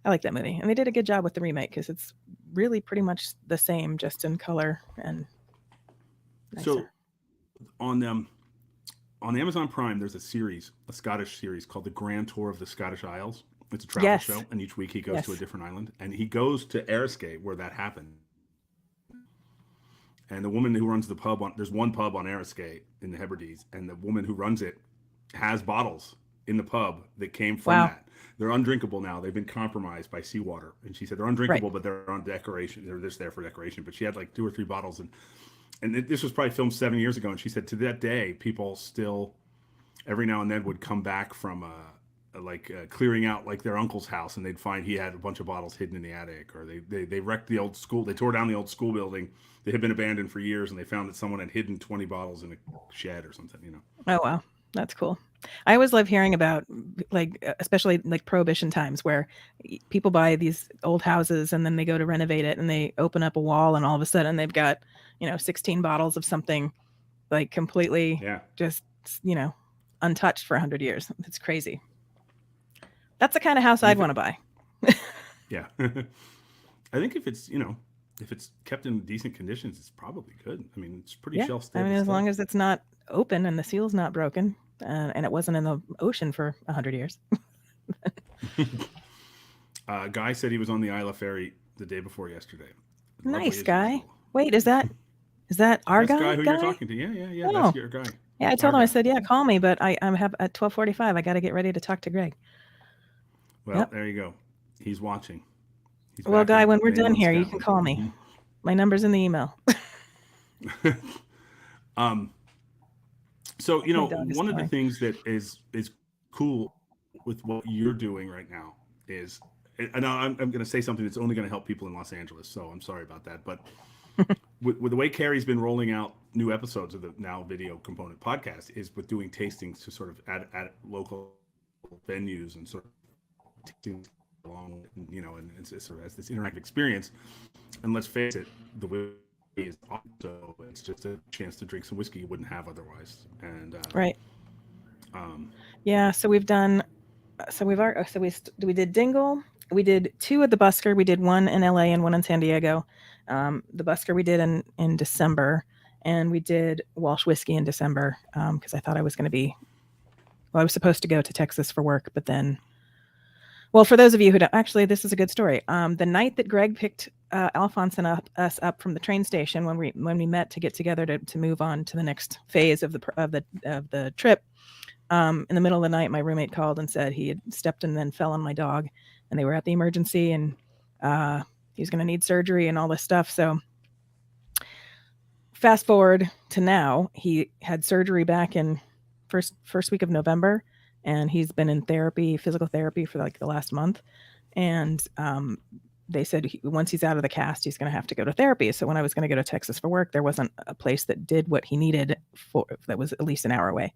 Speaker 2: I like that movie, and they did a good job with the remake because it's really pretty much the same, just in color and nicer.
Speaker 1: So on Amazon Prime, there's a Scottish series called The Grand Tour of the Scottish Isles. It's a travel show, and each week he goes to a different island, and he goes to Eriskay where that happened. And the woman who runs the pub there's one pub on Eriskay in the Hebrides, and the woman who runs it has bottles in the pub that came from that. They're undrinkable now. They've been compromised by seawater. And she said they're undrinkable, but they're on decoration. They're just there for decoration. But she had 2 or 3 bottles, and this was probably filmed 7 years ago. And she said to that day, people still every now and then would come back from clearing out their uncle's house, and they'd find he had a bunch of bottles hidden in the attic, or they wrecked the old school. They tore down the old school building. They had been abandoned for years, and they found that someone had hidden 20 bottles in a shed or something.
Speaker 2: Oh wow! That's cool. I always love hearing about, like, especially like prohibition times where people buy these old houses and then they go to renovate it and they open up a wall and all of a sudden they've got, 16 bottles of something like completely
Speaker 1: Yeah.
Speaker 2: just, untouched for 100 years. It's crazy. That's the kind of house
Speaker 1: And
Speaker 2: I'd
Speaker 1: if
Speaker 2: want
Speaker 1: it,
Speaker 2: to buy.
Speaker 1: yeah, I think if it's kept in decent conditions, it's probably good. I mean, it's pretty
Speaker 2: Yeah.
Speaker 1: shelf
Speaker 2: I mean,
Speaker 1: stable
Speaker 2: as
Speaker 1: stuff.
Speaker 2: long as it's not open and the seal's not broken and it wasn't in the ocean for 100 years.
Speaker 1: Guy said he was on the Isla Ferry the day before yesterday. Lovely
Speaker 2: Nice
Speaker 1: as
Speaker 2: guy.
Speaker 1: usual.
Speaker 2: Wait, is that our
Speaker 1: That's Guy who you're
Speaker 2: guy?
Speaker 1: talking to. Yeah, yeah, yeah. That's
Speaker 2: Oh,
Speaker 1: your guy.
Speaker 2: yeah. I
Speaker 1: That's our
Speaker 2: told him, I
Speaker 1: guy.
Speaker 2: said, yeah, call me, but I have at 12:45. I got to get ready to talk to Greg.
Speaker 1: Well,
Speaker 2: Yep.
Speaker 1: there you go. He's watching. He's
Speaker 2: Well,
Speaker 1: back
Speaker 2: Guy,
Speaker 1: on
Speaker 2: when we're
Speaker 1: band
Speaker 2: done
Speaker 1: on
Speaker 2: here, you can
Speaker 1: Scotland.
Speaker 2: call me. My number's in the email.
Speaker 1: um, so
Speaker 2: My dog is
Speaker 1: one of the
Speaker 2: snoring.
Speaker 1: things that is cool with what you're doing right now is, and I'm going to say something that's only going to help people in Los Angeles. So I'm sorry about that, but with the way Kerry's been rolling out new episodes of the now video component podcast is with doing tastings to sort of at local venues and sort of tasting along, and it's sort of as this interactive experience. And let's face it, the whiskey is also, it's just a chance to drink some whiskey you wouldn't have otherwise. And
Speaker 2: Right.
Speaker 1: um,
Speaker 2: Yeah. So we've done. So we've already. So we did Dingle. We did 2 at the Busker. We did 1 in LA and 1 in San Diego. The Busker we did in December, and we did Walsh whiskey in December because I thought I was going to be. Well, I was supposed to go to Texas for work, but then. Well, for those of you who don't, actually, this is a good story. The night that Greg picked Alfonse and us up from the train station when we met to get together to move on to the next phase of the trip, in the middle of the night, my roommate called and said he had stepped and then fell on my dog, and they were at the emergency, and he was going to need surgery and all this stuff. So fast forward to now, he had surgery back in first week of November, and he's been in therapy, physical therapy, for like the last month. And they said once he's out of the cast, he's going to have to go to therapy. So when I was going to go to Texas for work, there wasn't a place that did what he needed that was at least an hour away.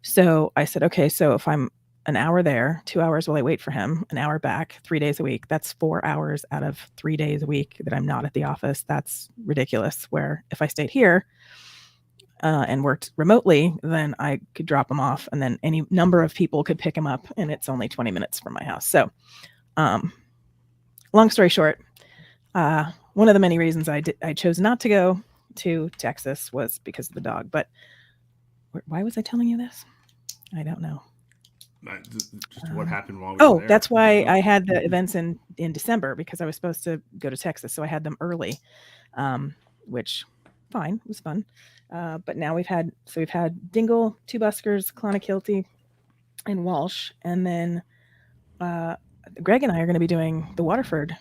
Speaker 2: So I said, okay, so if I'm an hour there, 2 hours while I wait for him, an hour back, 3 days a week, that's 4 hours out of 3 days a week that I'm not at the office. That's ridiculous. Where if I stayed here and worked remotely, then I could drop him off and then any number of people could pick him up, and it's only 20 minutes from my house. So long story short, one of the many reasons I chose not to go to Texas was because of the dog. But why was I telling you this? I don't know.
Speaker 1: just what happened while we were there.
Speaker 2: That's why I had the events in December, because I was supposed to go to Texas. So I had them early, which fine, it was fun. But now we've had Dingle, 2 Buskers, Clonakilty, and Walsh. And then Greg and I are going to be doing the Waterford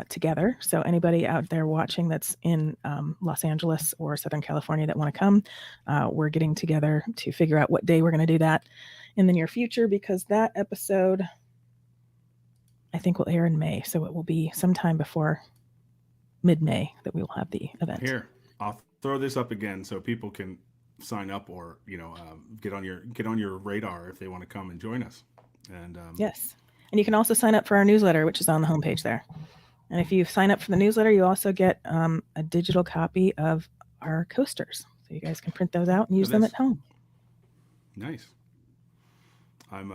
Speaker 2: together. So anybody out there watching that's in Los Angeles or Southern California that want to come, we're getting together to figure out what day we're going to do that in the near future, because that episode I think will air in May. So it will be sometime before mid-May that we will have the event.
Speaker 1: Here, I'll throw this up again so people can sign up or get on your radar if they want to come and join us. And
Speaker 2: yes, and you can also sign up for our newsletter, which is on the homepage there. And if you sign up for the newsletter, you also get a digital copy of our coasters, so you guys can print those out and use them at home.
Speaker 1: Nice. I'm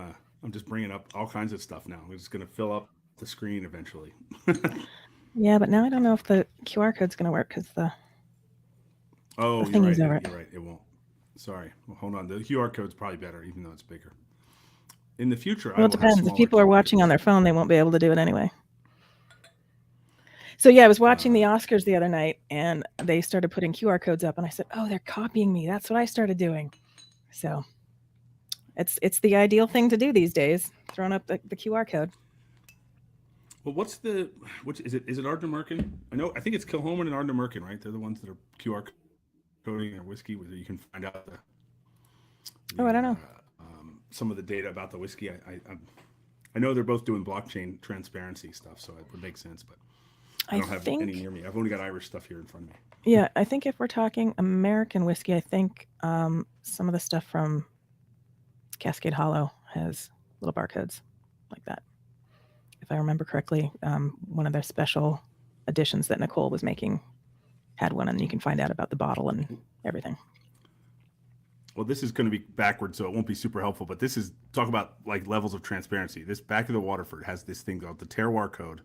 Speaker 1: just bringing up all kinds of stuff now. We're just going to fill up the screen eventually.
Speaker 2: Yeah, but now I don't know if the QR code's going to work because the thing is over.
Speaker 1: You're right. It won't. Sorry. Well, hold on. The QR code's probably better, even though it's bigger. In the future,
Speaker 2: well, it depends. If people are watching on their phone, they won't be able to do it anyway. So yeah, I was watching the Oscars the other night, and they started putting QR codes up, and I said, "Oh, they're copying me." That's what I started doing. So it's the ideal thing to do these days, throwing up the QR code.
Speaker 1: Well, which is it? Is it Ardent American? I think it's Kilhoman and Ardent American, right? They're the ones that are QR coding their whiskey, where you can find out
Speaker 2: I don't know.
Speaker 1: Some of the data about the whiskey. I know they're both doing blockchain transparency stuff, so it would make sense, but I don't have any near me. I've only got Irish stuff here in front of me.
Speaker 2: Yeah, I think if we're talking American whiskey, I think some of the stuff from Cascade Hollow has little barcodes like that. If I remember correctly, one of their special editions that Nicole was making had one, and you can find out about the bottle and everything.
Speaker 1: Well, this is going to be backwards, so it won't be super helpful, but this is talk about like levels of transparency. This Back of the Waterford has this thing called the terroir code.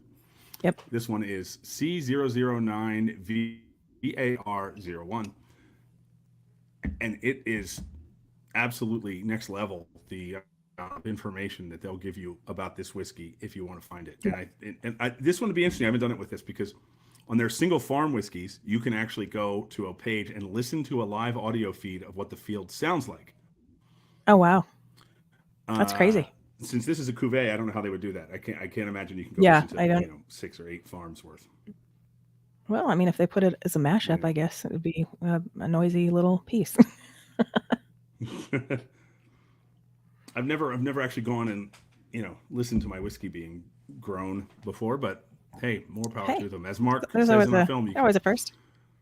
Speaker 2: Yep.
Speaker 1: This one is C009VAR01. And it is absolutely next level, the information that they'll give you about this whiskey if you want to find it. And this one would be interesting. I haven't done it with this because on their single farm whiskeys, you can actually go to a page and listen to a live audio feed of what the field sounds like.
Speaker 2: Oh, wow. That's crazy.
Speaker 1: Since this is a cuvee, I don't know how they would do that. I can't imagine you can go listen to 6 or 8 farms worth.
Speaker 2: Well, I mean, if they put it as a mashup, I guess it would be a noisy little piece.
Speaker 1: I've never actually gone and listened to my whiskey being grown before, but hey, more power to them. As Mark says in our film,
Speaker 2: always a first.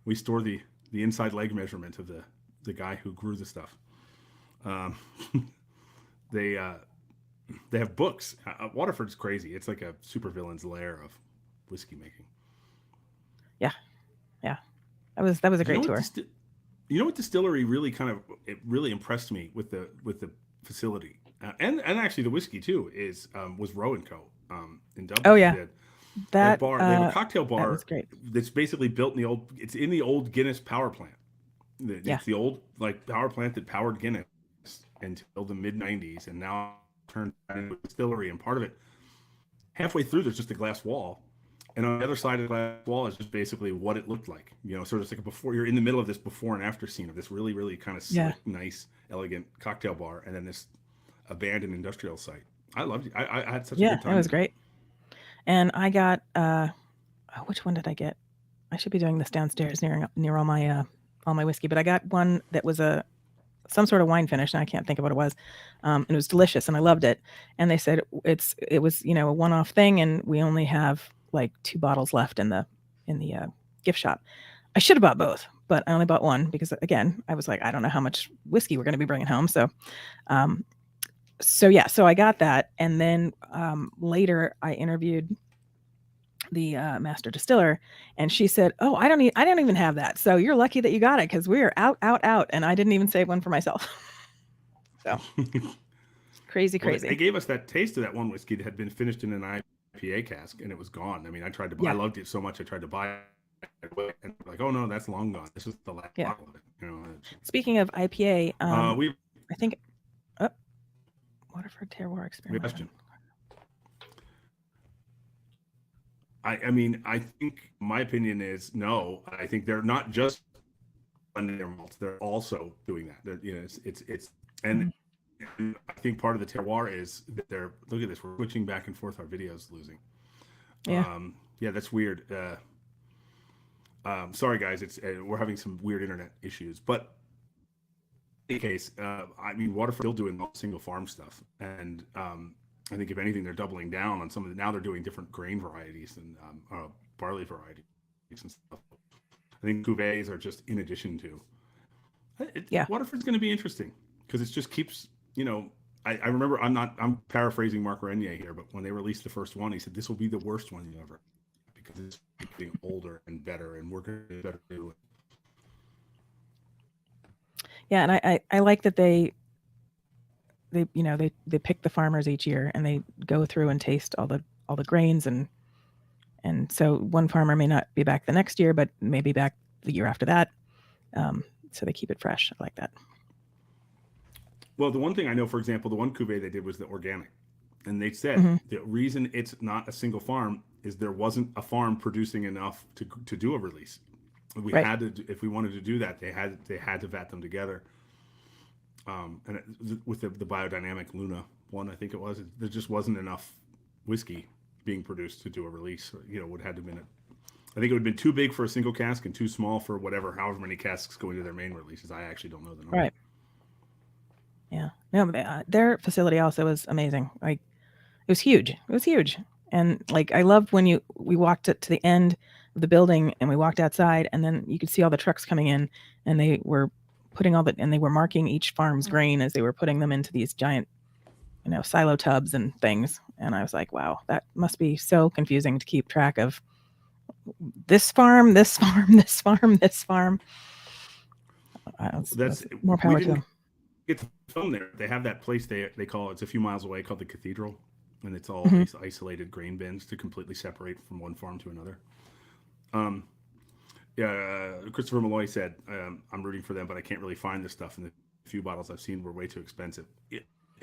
Speaker 1: We store the inside leg measurement of the guy who grew the stuff. They have books. Waterford's crazy. It's like a supervillain's lair of whiskey making.
Speaker 2: Yeah. That was a great tour.
Speaker 1: You know what distillery really really impressed me with the facility and actually the whiskey too was Rowe & Co. In Dublin.
Speaker 2: Oh yeah,
Speaker 1: that bar. They have a cocktail bar.
Speaker 2: That was great.
Speaker 1: That's basically built in the old Guinness power plant. It's the old power plant that powered Guinness until the mid '90s, and now turned into a distillery. And part of it, halfway through, there's just a glass wall. And on the other side of the glass wall is just basically what it looked like. Sort of like you're in the middle of this before and after scene of this really, really kind of slick, nice, elegant cocktail bar, and then this abandoned industrial site. I loved it. I had such a good time.
Speaker 2: Yeah, it was great. And I got, which one did I get? I should be doing this downstairs near all my whiskey, but I got one that was some sort of wine finish, and I can't think of what it was. And it was delicious, and I loved it. And they said it was a one-off thing, and we only have like 2 bottles left in the gift shop. I should have bought both, but I only bought one because, again, I was like, I don't know how much whiskey we're going to be bringing home. So I got that. And then later I interviewed the master distiller, and she said, "Oh, I don't even have that. So you're lucky that you got it, because we are out. And I didn't even save one for myself." So crazy.
Speaker 1: They gave us that taste of that one whiskey that had been finished in an IPA cask, and it was gone. I mean, I tried to buy, I loved it so much, I tried to buy it, and like, oh no, that's long gone. This is the last bottle of it.
Speaker 2: Speaking of IPA, I think Waterford Terroir Experiment.
Speaker 1: I mean, I think my opinion is no. I think they're not just blending their malts; they're also doing that. It's and I think part of the terroir is that they're, look at this, we're switching back and forth. Our video's losing. Yeah, that's weird. Sorry guys, we're having some weird internet issues, but in any case, I mean, Waterford still doing all single farm stuff, and I think if anything, they're doubling down on some of now they're doing different grain varieties and barley varieties and stuff. I think cuvées are just in addition to. Waterford's going to be interesting because it just keeps, I remember, I'm paraphrasing Mark Renier here, but when they released the first one, he said, "This will be the worst one you ever," because it's getting older and better, and we're going to do better too.
Speaker 2: Yeah, and I like that they pick the farmers each year, and they go through and taste all the grains, and so one farmer may not be back the next year, but maybe back the year after that. So they keep it fresh. I like that.
Speaker 1: Well, the one thing I know, for example, the one cuvee they did was the organic, and they said the reason it's not a single farm is there wasn't a farm producing enough to do a release. We had to, if we wanted to do that, they had to vat them together. And with the biodynamic Luna one, I think it was, there just wasn't enough whiskey being produced to do a release. It would have to been I think it would have been too big for a single cask and too small for however many casks go into their main releases. I actually don't know the number.
Speaker 2: Right. Yeah. No, their facility also was amazing. Like, it was huge. And like, I loved when we walked to the end of the building and we walked outside, and then you could see all the trucks coming in, and they were putting and they were marking each farm's grain as they were putting them into these giant, silo tubs and things. And I was like, wow, that must be so confusing to keep track of this farm, this farm, this farm, this farm. That's more power to them.
Speaker 1: Get to film there. They have that place they call it's a few miles away called the Cathedral, and it's all these isolated grain bins to completely separate from one farm to another. Christopher Malloy said, I'm rooting for them, but I can't really find this stuff, and the few bottles I've seen were way too expensive. They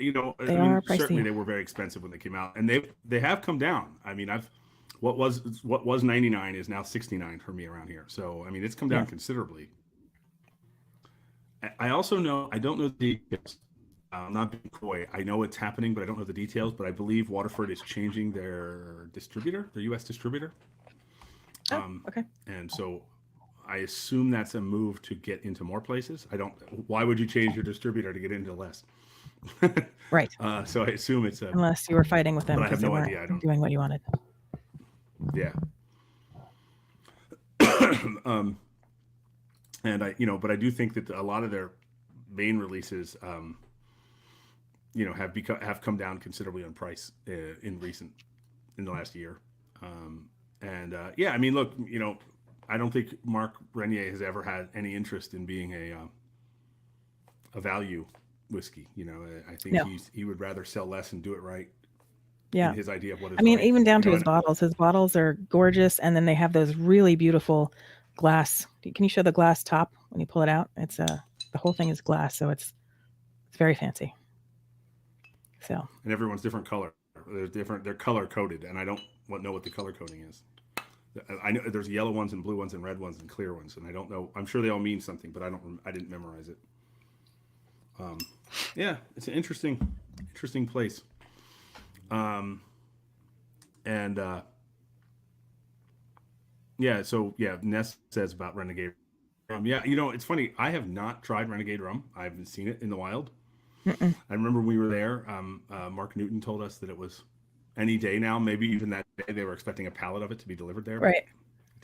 Speaker 1: are pricey. Certainly they were very expensive when they came out, and they have come down. I mean, what was $99 is now $69 for me around here. So I mean, it's come down considerably. I also know, I don't know the details. I'm not being coy. I know it's happening, but I don't know the details. But I believe Waterford is changing their distributor, their U.S. distributor.
Speaker 2: Okay.
Speaker 1: And so I assume that's a move to get into more places. Why would you change your distributor to get into less?
Speaker 2: Right.
Speaker 1: So I assume it's
Speaker 2: unless you were fighting with them
Speaker 1: because
Speaker 2: they weren't doing what you wanted.
Speaker 1: Yeah. And but I do think that a lot of their main releases, have come down considerably on price in the last year. I mean, look, I don't think Mark Renier has ever had any interest in being a value whiskey. I think he would rather sell less and do it right.
Speaker 2: Yeah.
Speaker 1: His idea of what is
Speaker 2: right. Even down to his bottles. His bottles are gorgeous, and then they have those really beautiful glass. Can you show the glass top when you pull it out? It's the whole thing is glass, so it's very fancy. So.
Speaker 1: And everyone's different color. They're color coded, and I don't know what the color coding is. I know there's yellow ones and blue ones and red ones and clear ones, and I don't know. I'm sure they all mean something, but I didn't memorize it. It's an interesting place. Ness says about Renegade Rum. It's funny. I have not tried Renegade Rum. I haven't seen it in the wild. I remember when we were there, Mark Newton told us that it was any day now, maybe even that day they were expecting a pallet of it to be delivered there.
Speaker 2: Right.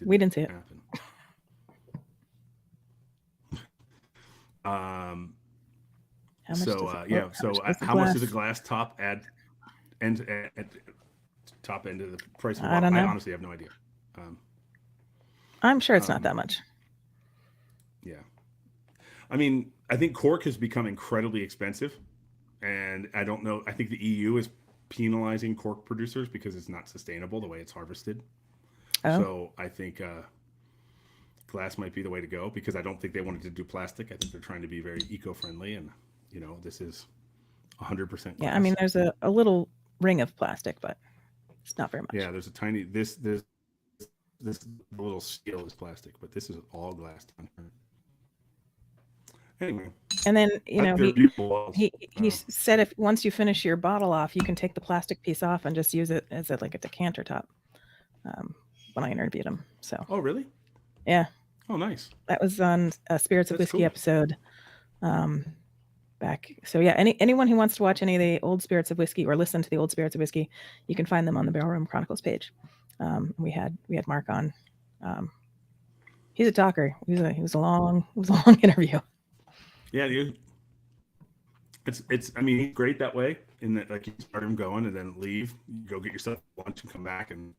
Speaker 2: We didn't see it.
Speaker 1: Happen.
Speaker 2: How much
Speaker 1: how much does a glass top add at top end of the price?
Speaker 2: I don't know.
Speaker 1: I honestly have no idea.
Speaker 2: I'm sure it's not that much.
Speaker 1: Yeah. I mean, I think cork has become incredibly expensive, and I don't know. I think the EU is penalizing cork producers because it's not sustainable the way it's harvested. So I think glass might be the way to go, because I don't think they wanted to do plastic. I think they're trying to be very eco-friendly, and this is 100% glass.
Speaker 2: Yeah, I mean, there's a little ring of plastic, but it's not very much.
Speaker 1: Yeah, there's a tiny this little seal is plastic, but this is all glass. Anyway.
Speaker 2: And then he said if once you finish your bottle off, you can take the plastic piece off and just use it as a decanter top. When I interviewed him, so.
Speaker 1: Oh really?
Speaker 2: Yeah.
Speaker 1: Oh nice.
Speaker 2: That was on a Spirits of Whiskey episode. Back. So yeah, anyone who wants to watch any of the old Spirits of Whiskey or listen to the old Spirits of Whiskey, you can find them on the Barrel Room Chronicles page. We had Mark on. He's a talker. It was a long interview.
Speaker 1: Yeah, dude. I mean, he's great that way, in that you start him going and then leave, you go get yourself lunch and come back and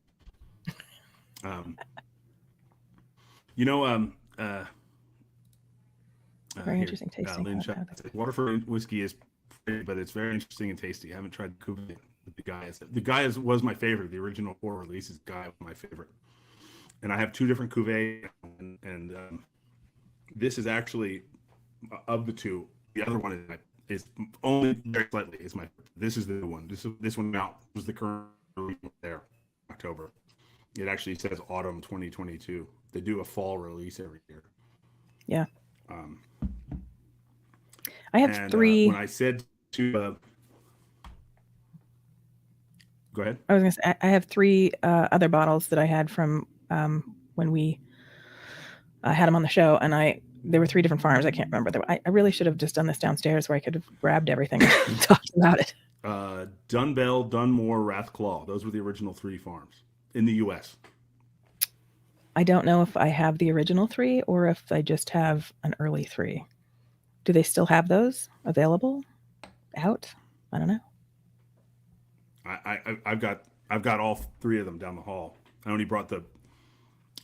Speaker 2: very interesting tasting.
Speaker 1: Waterford whiskey is pretty, but it's very interesting and tasty. I haven't tried the cuvee. The guy was my favorite. The original 4 releases guy was my favorite. And I have 2 different cuvee, and this is actually, of the 2, the other one is only very slightly is my. This is the new one. This one out was the current there, October. It actually says autumn 2022. They do a fall release every year.
Speaker 2: Yeah. I have 3.
Speaker 1: When I said to, go ahead.
Speaker 2: I was going to say I have 3 other bottles that I had from when we had them on the show, and there were 3 different farms. I can't remember. I really should have just done this downstairs where I could have grabbed everything and talked about it.
Speaker 1: Dunbell, Dunmore, Rathclaw. Those were the original 3 farms in the U.S.
Speaker 2: I don't know if I have the original 3 or if I just have an early 3. do they still have those available out? I don't know.
Speaker 1: I've got all three of them down the hall. I only brought I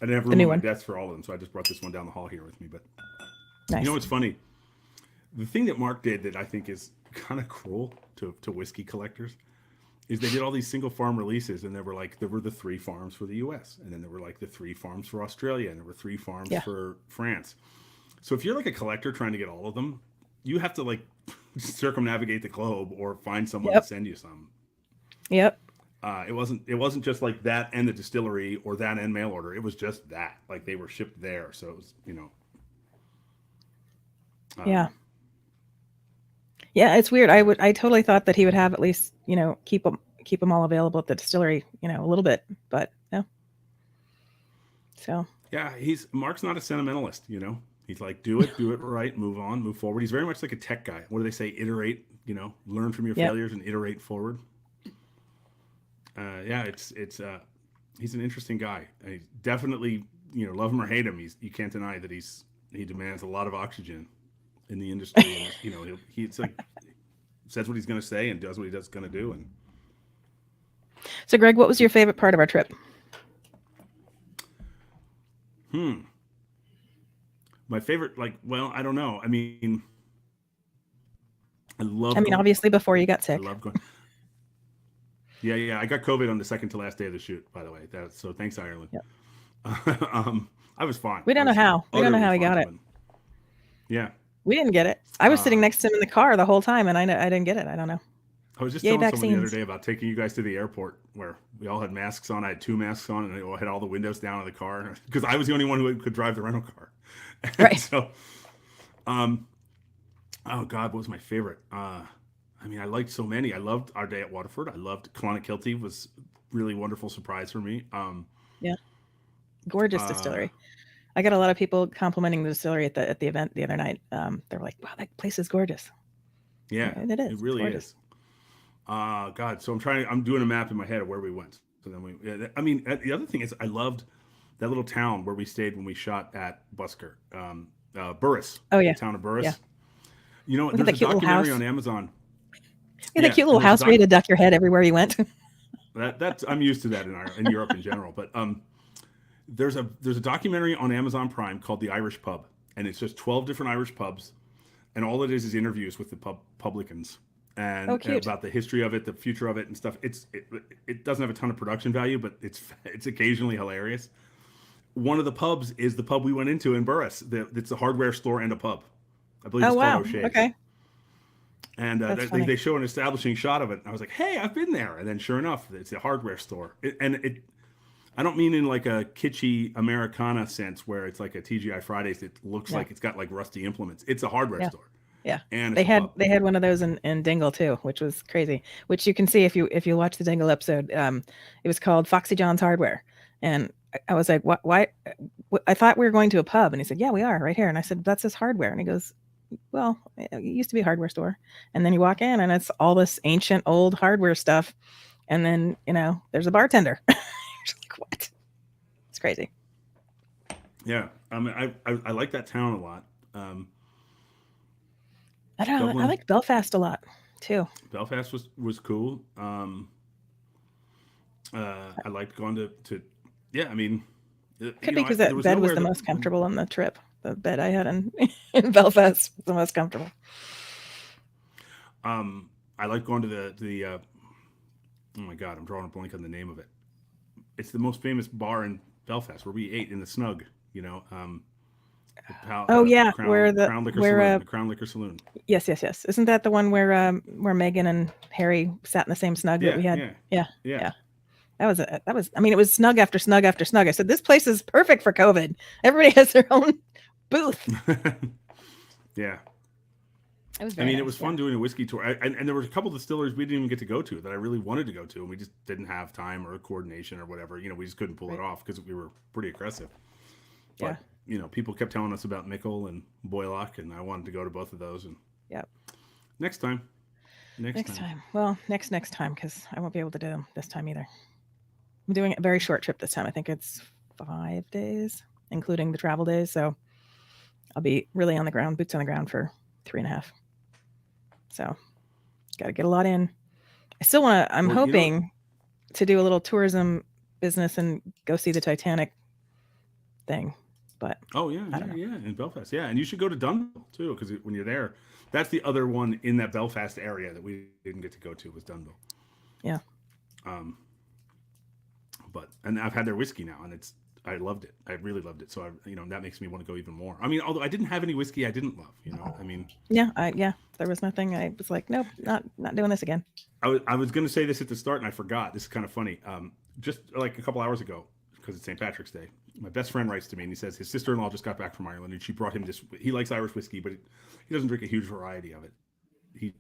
Speaker 1: didn't have
Speaker 2: The
Speaker 1: room
Speaker 2: new
Speaker 1: on my
Speaker 2: one.
Speaker 1: desk for all of them, so I just brought this one down the hall here with me. But
Speaker 2: Nice.
Speaker 1: you know what's funny? The thing that Mark did that I think is kind of cruel to whiskey collectors is they did all these single farm releases, and there were the 3 farms for the U.S., and then there were like the 3 farms for Australia, and there were 3 farms
Speaker 2: Yeah.
Speaker 1: for France. So if you're like a collector trying to get all of them, you have to like circumnavigate the globe or find someone to
Speaker 2: Yep.
Speaker 1: send you some.
Speaker 2: Yep.
Speaker 1: It wasn't just like that and the distillery or that and mail order. It was just that, like they were shipped there. So it was,
Speaker 2: Yeah. Yeah, it's weird. I totally thought that he would have at least, keep them all available at the distillery, a little bit, but no. So,
Speaker 1: yeah, Mark's not a sentimentalist, He's like, do it right, move on, move forward. He's very much like a tech guy. What do they say? Iterate, learn from your
Speaker 2: Yep.
Speaker 1: failures and iterate forward. Yeah, he's an interesting guy. He's definitely, love him or hate him. You can't deny that he demands a lot of oxygen in the industry. And, he's like says what he's going to say and does what he's going to do. And
Speaker 2: so Greg, what was your favorite part of our trip?
Speaker 1: My favorite, I don't know. I mean,
Speaker 2: obviously before you got sick.
Speaker 1: I love going. Yeah. I got COVID on the second to last day of the shoot, by the way. So thanks, Ireland.
Speaker 2: Yep.
Speaker 1: I was fine.
Speaker 2: We don't know how. We don't know how he got it.
Speaker 1: Yeah.
Speaker 2: We didn't get it. I was sitting next to him in the car the whole time, and I didn't get it. I don't know.
Speaker 1: I was just telling someone the other day about taking you guys to the airport where we all had masks on. I had 2 masks on, and I had all the windows down in the car because I was the only one who could drive the rental car.
Speaker 2: Right.
Speaker 1: So, oh God, what was my favorite? I liked so many. I loved our day at Waterford. I loved Clonakilty. Was really wonderful surprise for me.
Speaker 2: Yeah, gorgeous distillery. I got a lot of people complimenting the distillery at the event the other night. They were like, "Wow, that place is gorgeous."
Speaker 1: Yeah,
Speaker 2: and it is.
Speaker 1: It really is. God, so I'm doing a map in my head of where we went. So then the other thing is I loved that little town where we stayed when we shot at Busker, Burris.
Speaker 2: Oh yeah,
Speaker 1: the town of Burris.
Speaker 2: Yeah.
Speaker 1: There's a documentary on Amazon.
Speaker 2: Yeah, that cute little house where you had to duck your head everywhere you went.
Speaker 1: That's I'm used to that in Europe in general. But there's a documentary on Amazon Prime called The Irish Pub, and it's just 12 different Irish pubs, and all it is interviews with the publicans and about the history of it, the future of it, and stuff. It doesn't have a ton of production value, but it's occasionally hilarious. One of the pubs is the pub we went into in Burris. It's a hardware store and a pub. I believe it's called O'Shea's.
Speaker 2: Okay.
Speaker 1: And they show an establishing shot of it. And I was like, hey, I've been there. And then sure enough, it's a hardware store. I don't mean in like a kitschy Americana sense where it's like a TGI Fridays. It looks like it's got like rusty implements. It's a hardware store.
Speaker 2: Yeah.
Speaker 1: And
Speaker 2: they had one of those in Dingle too, which was crazy, which you can see if you watch the Dingle episode. It was called Foxy John's Hardware. And I was like, what? Why? I thought we were going to a pub. And he said, yeah, we are right here. And I said, that's his hardware. And he goes, well, it used to be a hardware store. And then you walk in and it's all this ancient old hardware stuff. And then, there's a bartender. You're like, what? It's crazy.
Speaker 1: Yeah. I like that town a lot.
Speaker 2: I don't know. Dublin, I like Belfast a lot too.
Speaker 1: Belfast was cool. I liked going to yeah, I mean,
Speaker 2: could be because that bed was the most comfortable on the trip. The bed I had in Belfast was the most comfortable.
Speaker 1: I like going to the oh my God, I'm drawing a blank on the name of it. It's the most famous bar in Belfast where we ate in the Snug,
Speaker 2: Crown
Speaker 1: Liquor Saloon.
Speaker 2: Yes. Isn't that the one where Meghan and Harry sat in the same snug that we had? Yeah. That was. I mean, it was snug after snug after snug. I said, this place is perfect for COVID. Everybody has their own booth.
Speaker 1: Yeah.
Speaker 2: It was.
Speaker 1: It was fun doing a whiskey tour, and there were a couple of distilleries we didn't even get to go to that I really wanted to go to, and we just didn't have time or coordination or whatever. We just couldn't pull it off because we were pretty aggressive. But, people kept telling us about Mickle and Boylock, and I wanted to go to both of those. And next time.
Speaker 2: Well, next time, because I won't be able to do them this time either. I'm doing a very short trip this time. I think it's 5 days, including the travel days. So I'll be really on the ground, boots on the ground for 3.5. So got to get a lot in. I still want to, I'm hoping to do a little tourism business and go see the Titanic thing. But
Speaker 1: in Belfast. Yeah, and you should go to Dunville too, because when you're there, that's the other one in that Belfast area that we didn't get to go to was Dunville.
Speaker 2: Yeah.
Speaker 1: And I've had their whiskey now, and I loved it. I really loved it. So that makes me want to go even more. I mean, although I didn't have any whiskey I didn't love.
Speaker 2: There was nothing. I was like, nope, not doing this again.
Speaker 1: I was going to say this at the start, and I forgot. This is kind of funny. Just like a couple hours ago, because it's St. Patrick's Day, my best friend writes to me, and he says his sister-in-law just got back from Ireland, and she brought him this. He likes Irish whiskey, but he doesn't drink a huge variety of it. He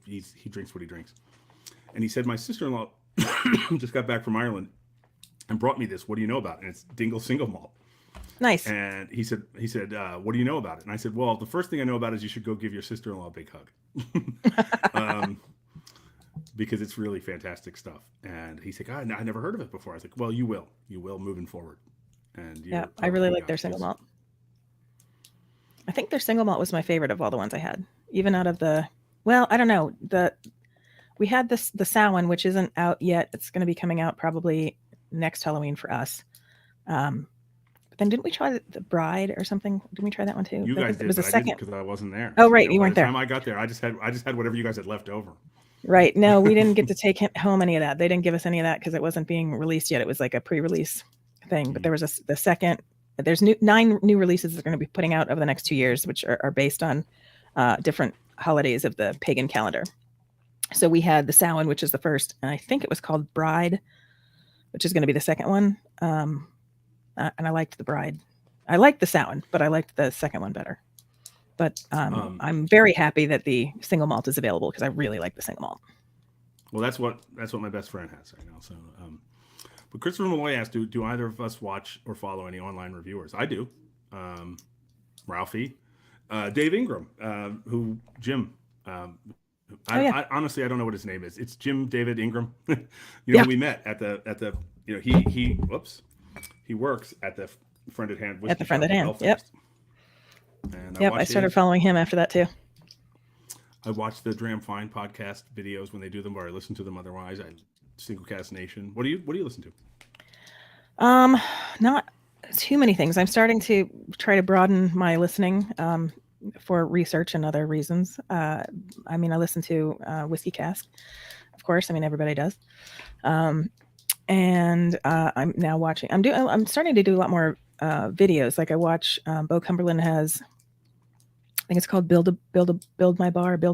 Speaker 1: drinks what he drinks. And he said, my sister-in-law just got back from Ireland and brought me this. What do you know about it? And it's Dingle Single Malt.
Speaker 2: Nice.
Speaker 1: And he said, what do you know about it? And I said, well, the first thing I know about it is you should go give your sister-in-law a big hug. Because it's really fantastic stuff. And he said, I never heard of it before. I was like, well, you will moving forward. And
Speaker 2: I really like their single malt. I think their single malt was my favorite of all the ones I had. Even out of I don't know. We had the Samhain, which isn't out yet. It's going to be coming out probably next Halloween for us. But then didn't we try the Bride or something? Didn't we try that one too?
Speaker 1: You guys did,
Speaker 2: it was
Speaker 1: but
Speaker 2: a second
Speaker 1: because I wasn't there.
Speaker 2: Oh, right, you weren't there.
Speaker 1: By the time I got there, I just had whatever you guys had left over.
Speaker 2: Right. No, we didn't get to take home any of that. They didn't give us any of that because it wasn't being released yet. It was like a pre-release thing. But there was the second. There's 9 new releases they're going to be putting out over the next 2 years, which are based on different holidays of the pagan calendar. So we had the Samhain, which is the first, and I think it was called Bride, which is going to be the second one. And I liked the Bride. I liked the Samhain, but I liked the second one better. But I'm very happy that the single malt is available because I really like the single malt.
Speaker 1: Well, that's what my best friend has right now. So, but Christopher Malloy asked, do either of us watch or follow any online reviewers? I do. Ralphie, Dave Ingram, Jim. I honestly, I don't know what his name is. It's Jim David Ingram. We met at the he works at the Friend at Hand.
Speaker 2: At the Friend at Hand. Yep.
Speaker 1: And
Speaker 2: I started following him after that too.
Speaker 1: I watch the Dram Fine podcast videos when they do them, or I listen to them otherwise. Single Cast Nation. What do you listen to?
Speaker 2: Not too many things. I'm starting to try to broaden my listening for research and other reasons. I listen to Whiskey Cask, of course. I mean, everybody does. And I'm now watching. I'm starting to do a lot more videos. Like I watch. Bo Cumberland has. I think it's called Build a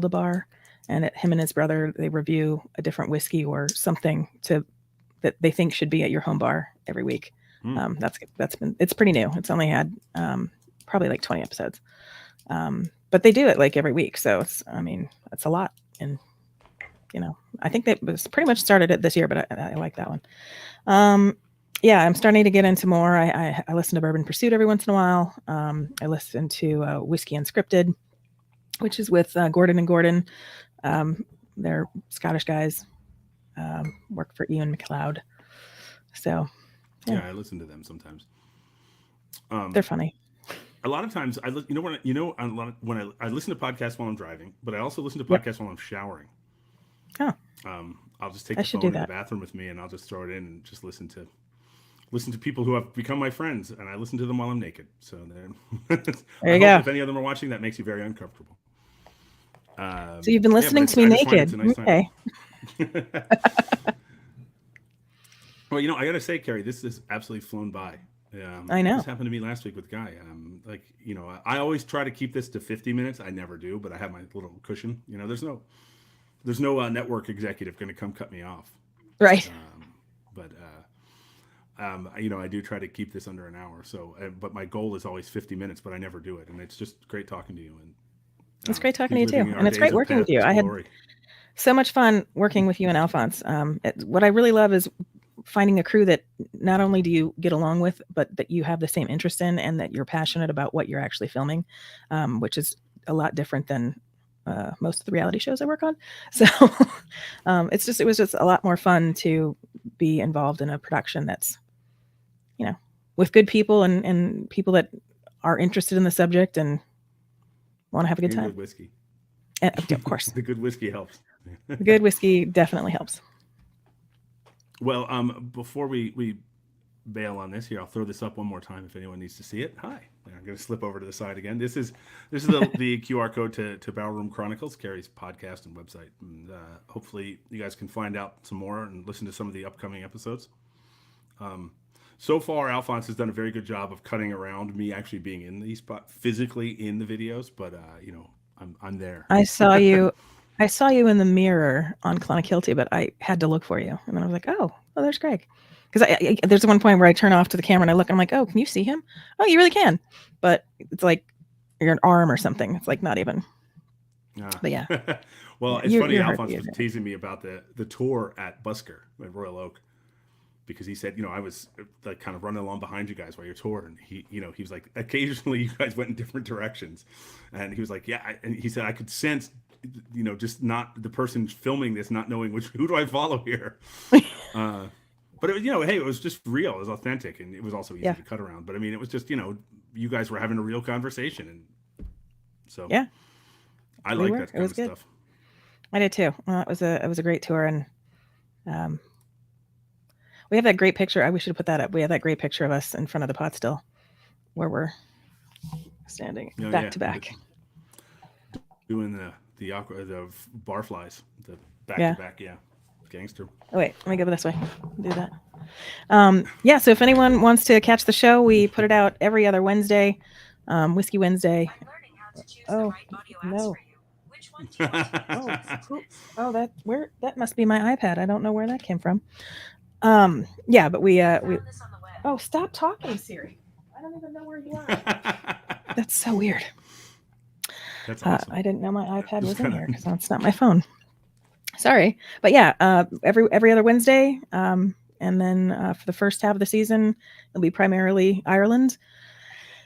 Speaker 2: Bar, and him and his brother, they review a different whiskey or something that they think should be at your home bar every week. It's pretty new. It's only had probably like 20 episodes, but they do it like every week. So it's a lot. And I think that was pretty much started it this year, but I like that one. I'm starting to get into more. I listen to Bourbon Pursuit every once in a while. I listen to Whiskey Unscripted, which is with Gordon and Gordon. They're Scottish guys, work for Ian McLeod. So,
Speaker 1: yeah, I listen to them sometimes.
Speaker 2: They're funny.
Speaker 1: A lot of times, when I listen to podcasts while I'm driving, but I also listen to podcasts while I'm showering.
Speaker 2: Oh.
Speaker 1: I'll just take the phone in the bathroom with me, and I'll just throw it in and just listen to people who have become my friends, and I listen to them while I'm naked. So there you go. If any of them are watching, that makes you very uncomfortable.
Speaker 2: So you've been listening to me naked. Okay.
Speaker 1: Well, I got to say, Kerry, this has absolutely flown by.
Speaker 2: I know.
Speaker 1: This happened to me last week with Guy. I always try to keep this to 50 minutes. I never do, but I have my little cushion. There's no network executive going to come cut me off.
Speaker 2: Right.
Speaker 1: I do try to keep this under an hour. So, but my goal is always 50 minutes, but I never do it. And it's just great talking to you. And
Speaker 2: it's great talking to you too. And it's great working with you. I had so much fun working with you and Alfonse. What I really love is finding a crew that not only do you get along with, but that you have the same interest in, and that you're passionate about what you're actually filming, which is a lot different than most of the reality shows I work on. So it was just a lot more fun to be involved in a production that's, with good people and people that are interested in the subject and want to have a good time.
Speaker 1: Whiskey.
Speaker 2: And of course,
Speaker 1: The good whiskey helps.
Speaker 2: good whiskey definitely helps.
Speaker 1: Well, before we bail on this here, I'll throw this up one more time if anyone needs to see it. Hi. I'm going to slip over to the side again. This is the QR code to Barrel Room Chronicles, Kerry's podcast and website. And hopefully you guys can find out some more and listen to some of the upcoming episodes. So far, Alfonse has done a very good job of cutting around me actually being in the spot, physically in the videos, but I'm there.
Speaker 2: I saw you in the mirror on Clonakilty, but I had to look for you, and then I was like, oh, there's Greg. Because there's one point where I turn off to the camera and I look and I'm like, oh, can you see him? Oh, you really can. But it's like you're an arm or something. It's like not even. But yeah.
Speaker 1: Well, it's funny. Alfonse was teasing me about the tour at Busker at Royal Oak, because he said, I was like kind of running along behind you guys while you're touring. He was like, occasionally you guys went in different directions, and he was like, yeah. And he said, I could sense, just not the person filming this, not knowing who do I follow here. But it, hey, it was just real. It was authentic, and it was also easy to cut around. But I mean, it was just, you guys were having a real conversation, and so
Speaker 2: yeah,
Speaker 1: I like that kind of stuff.
Speaker 2: I did too. Well, it was a great tour, and we have that great picture. We should put that up. We have that great picture of us in front of the pot still, where we're standing back to back,
Speaker 1: doing the barflies, the back to back, gangster.
Speaker 2: Oh wait, let me go this way. Do that. So if anyone wants to catch the show, we put it out every other Wednesday, Whiskey Wednesday. Oh no. That must be my iPad. I don't know where that came from. But we oh, stop talking, Siri. I don't even know where you are. That's so weird.
Speaker 1: That's awesome.
Speaker 2: I didn't know my iPad was in here because it's not my phone. Sorry, but every other Wednesday, and then for the first half of the season, it'll be primarily Ireland.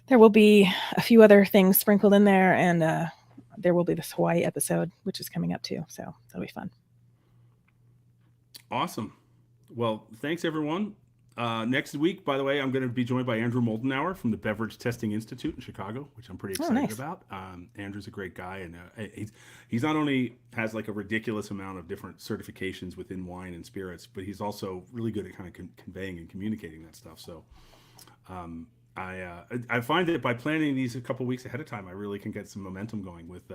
Speaker 2: There will be a few other things sprinkled in there, and there will be this Hawaii episode, which is coming up too. So that'll be fun.
Speaker 1: Awesome. Well, thanks everyone. Next week, by the way, I'm going to be joined by Andrew Moldenauer from the Beverage Testing Institute in Chicago, which I'm pretty excited about. Andrew's a great guy, and he's not only has like a ridiculous amount of different certifications within wine and spirits, but he's also really good at kind of conveying and communicating that stuff. So I find that by planning these a couple weeks ahead of time, I really can get some momentum going with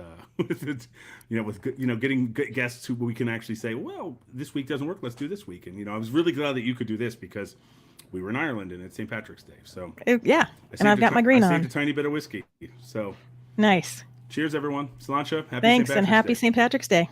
Speaker 1: getting guests who we can actually say, well, this week doesn't work, let's do this week. And I was really glad that you could do this because we were in Ireland and it's St. Patrick's Day. So
Speaker 2: and I've got my green on.
Speaker 1: I saved a tiny bit of whiskey. So
Speaker 2: nice.
Speaker 1: Cheers, everyone. Sláinte.
Speaker 2: Thanks, and happy St. Patrick's Day.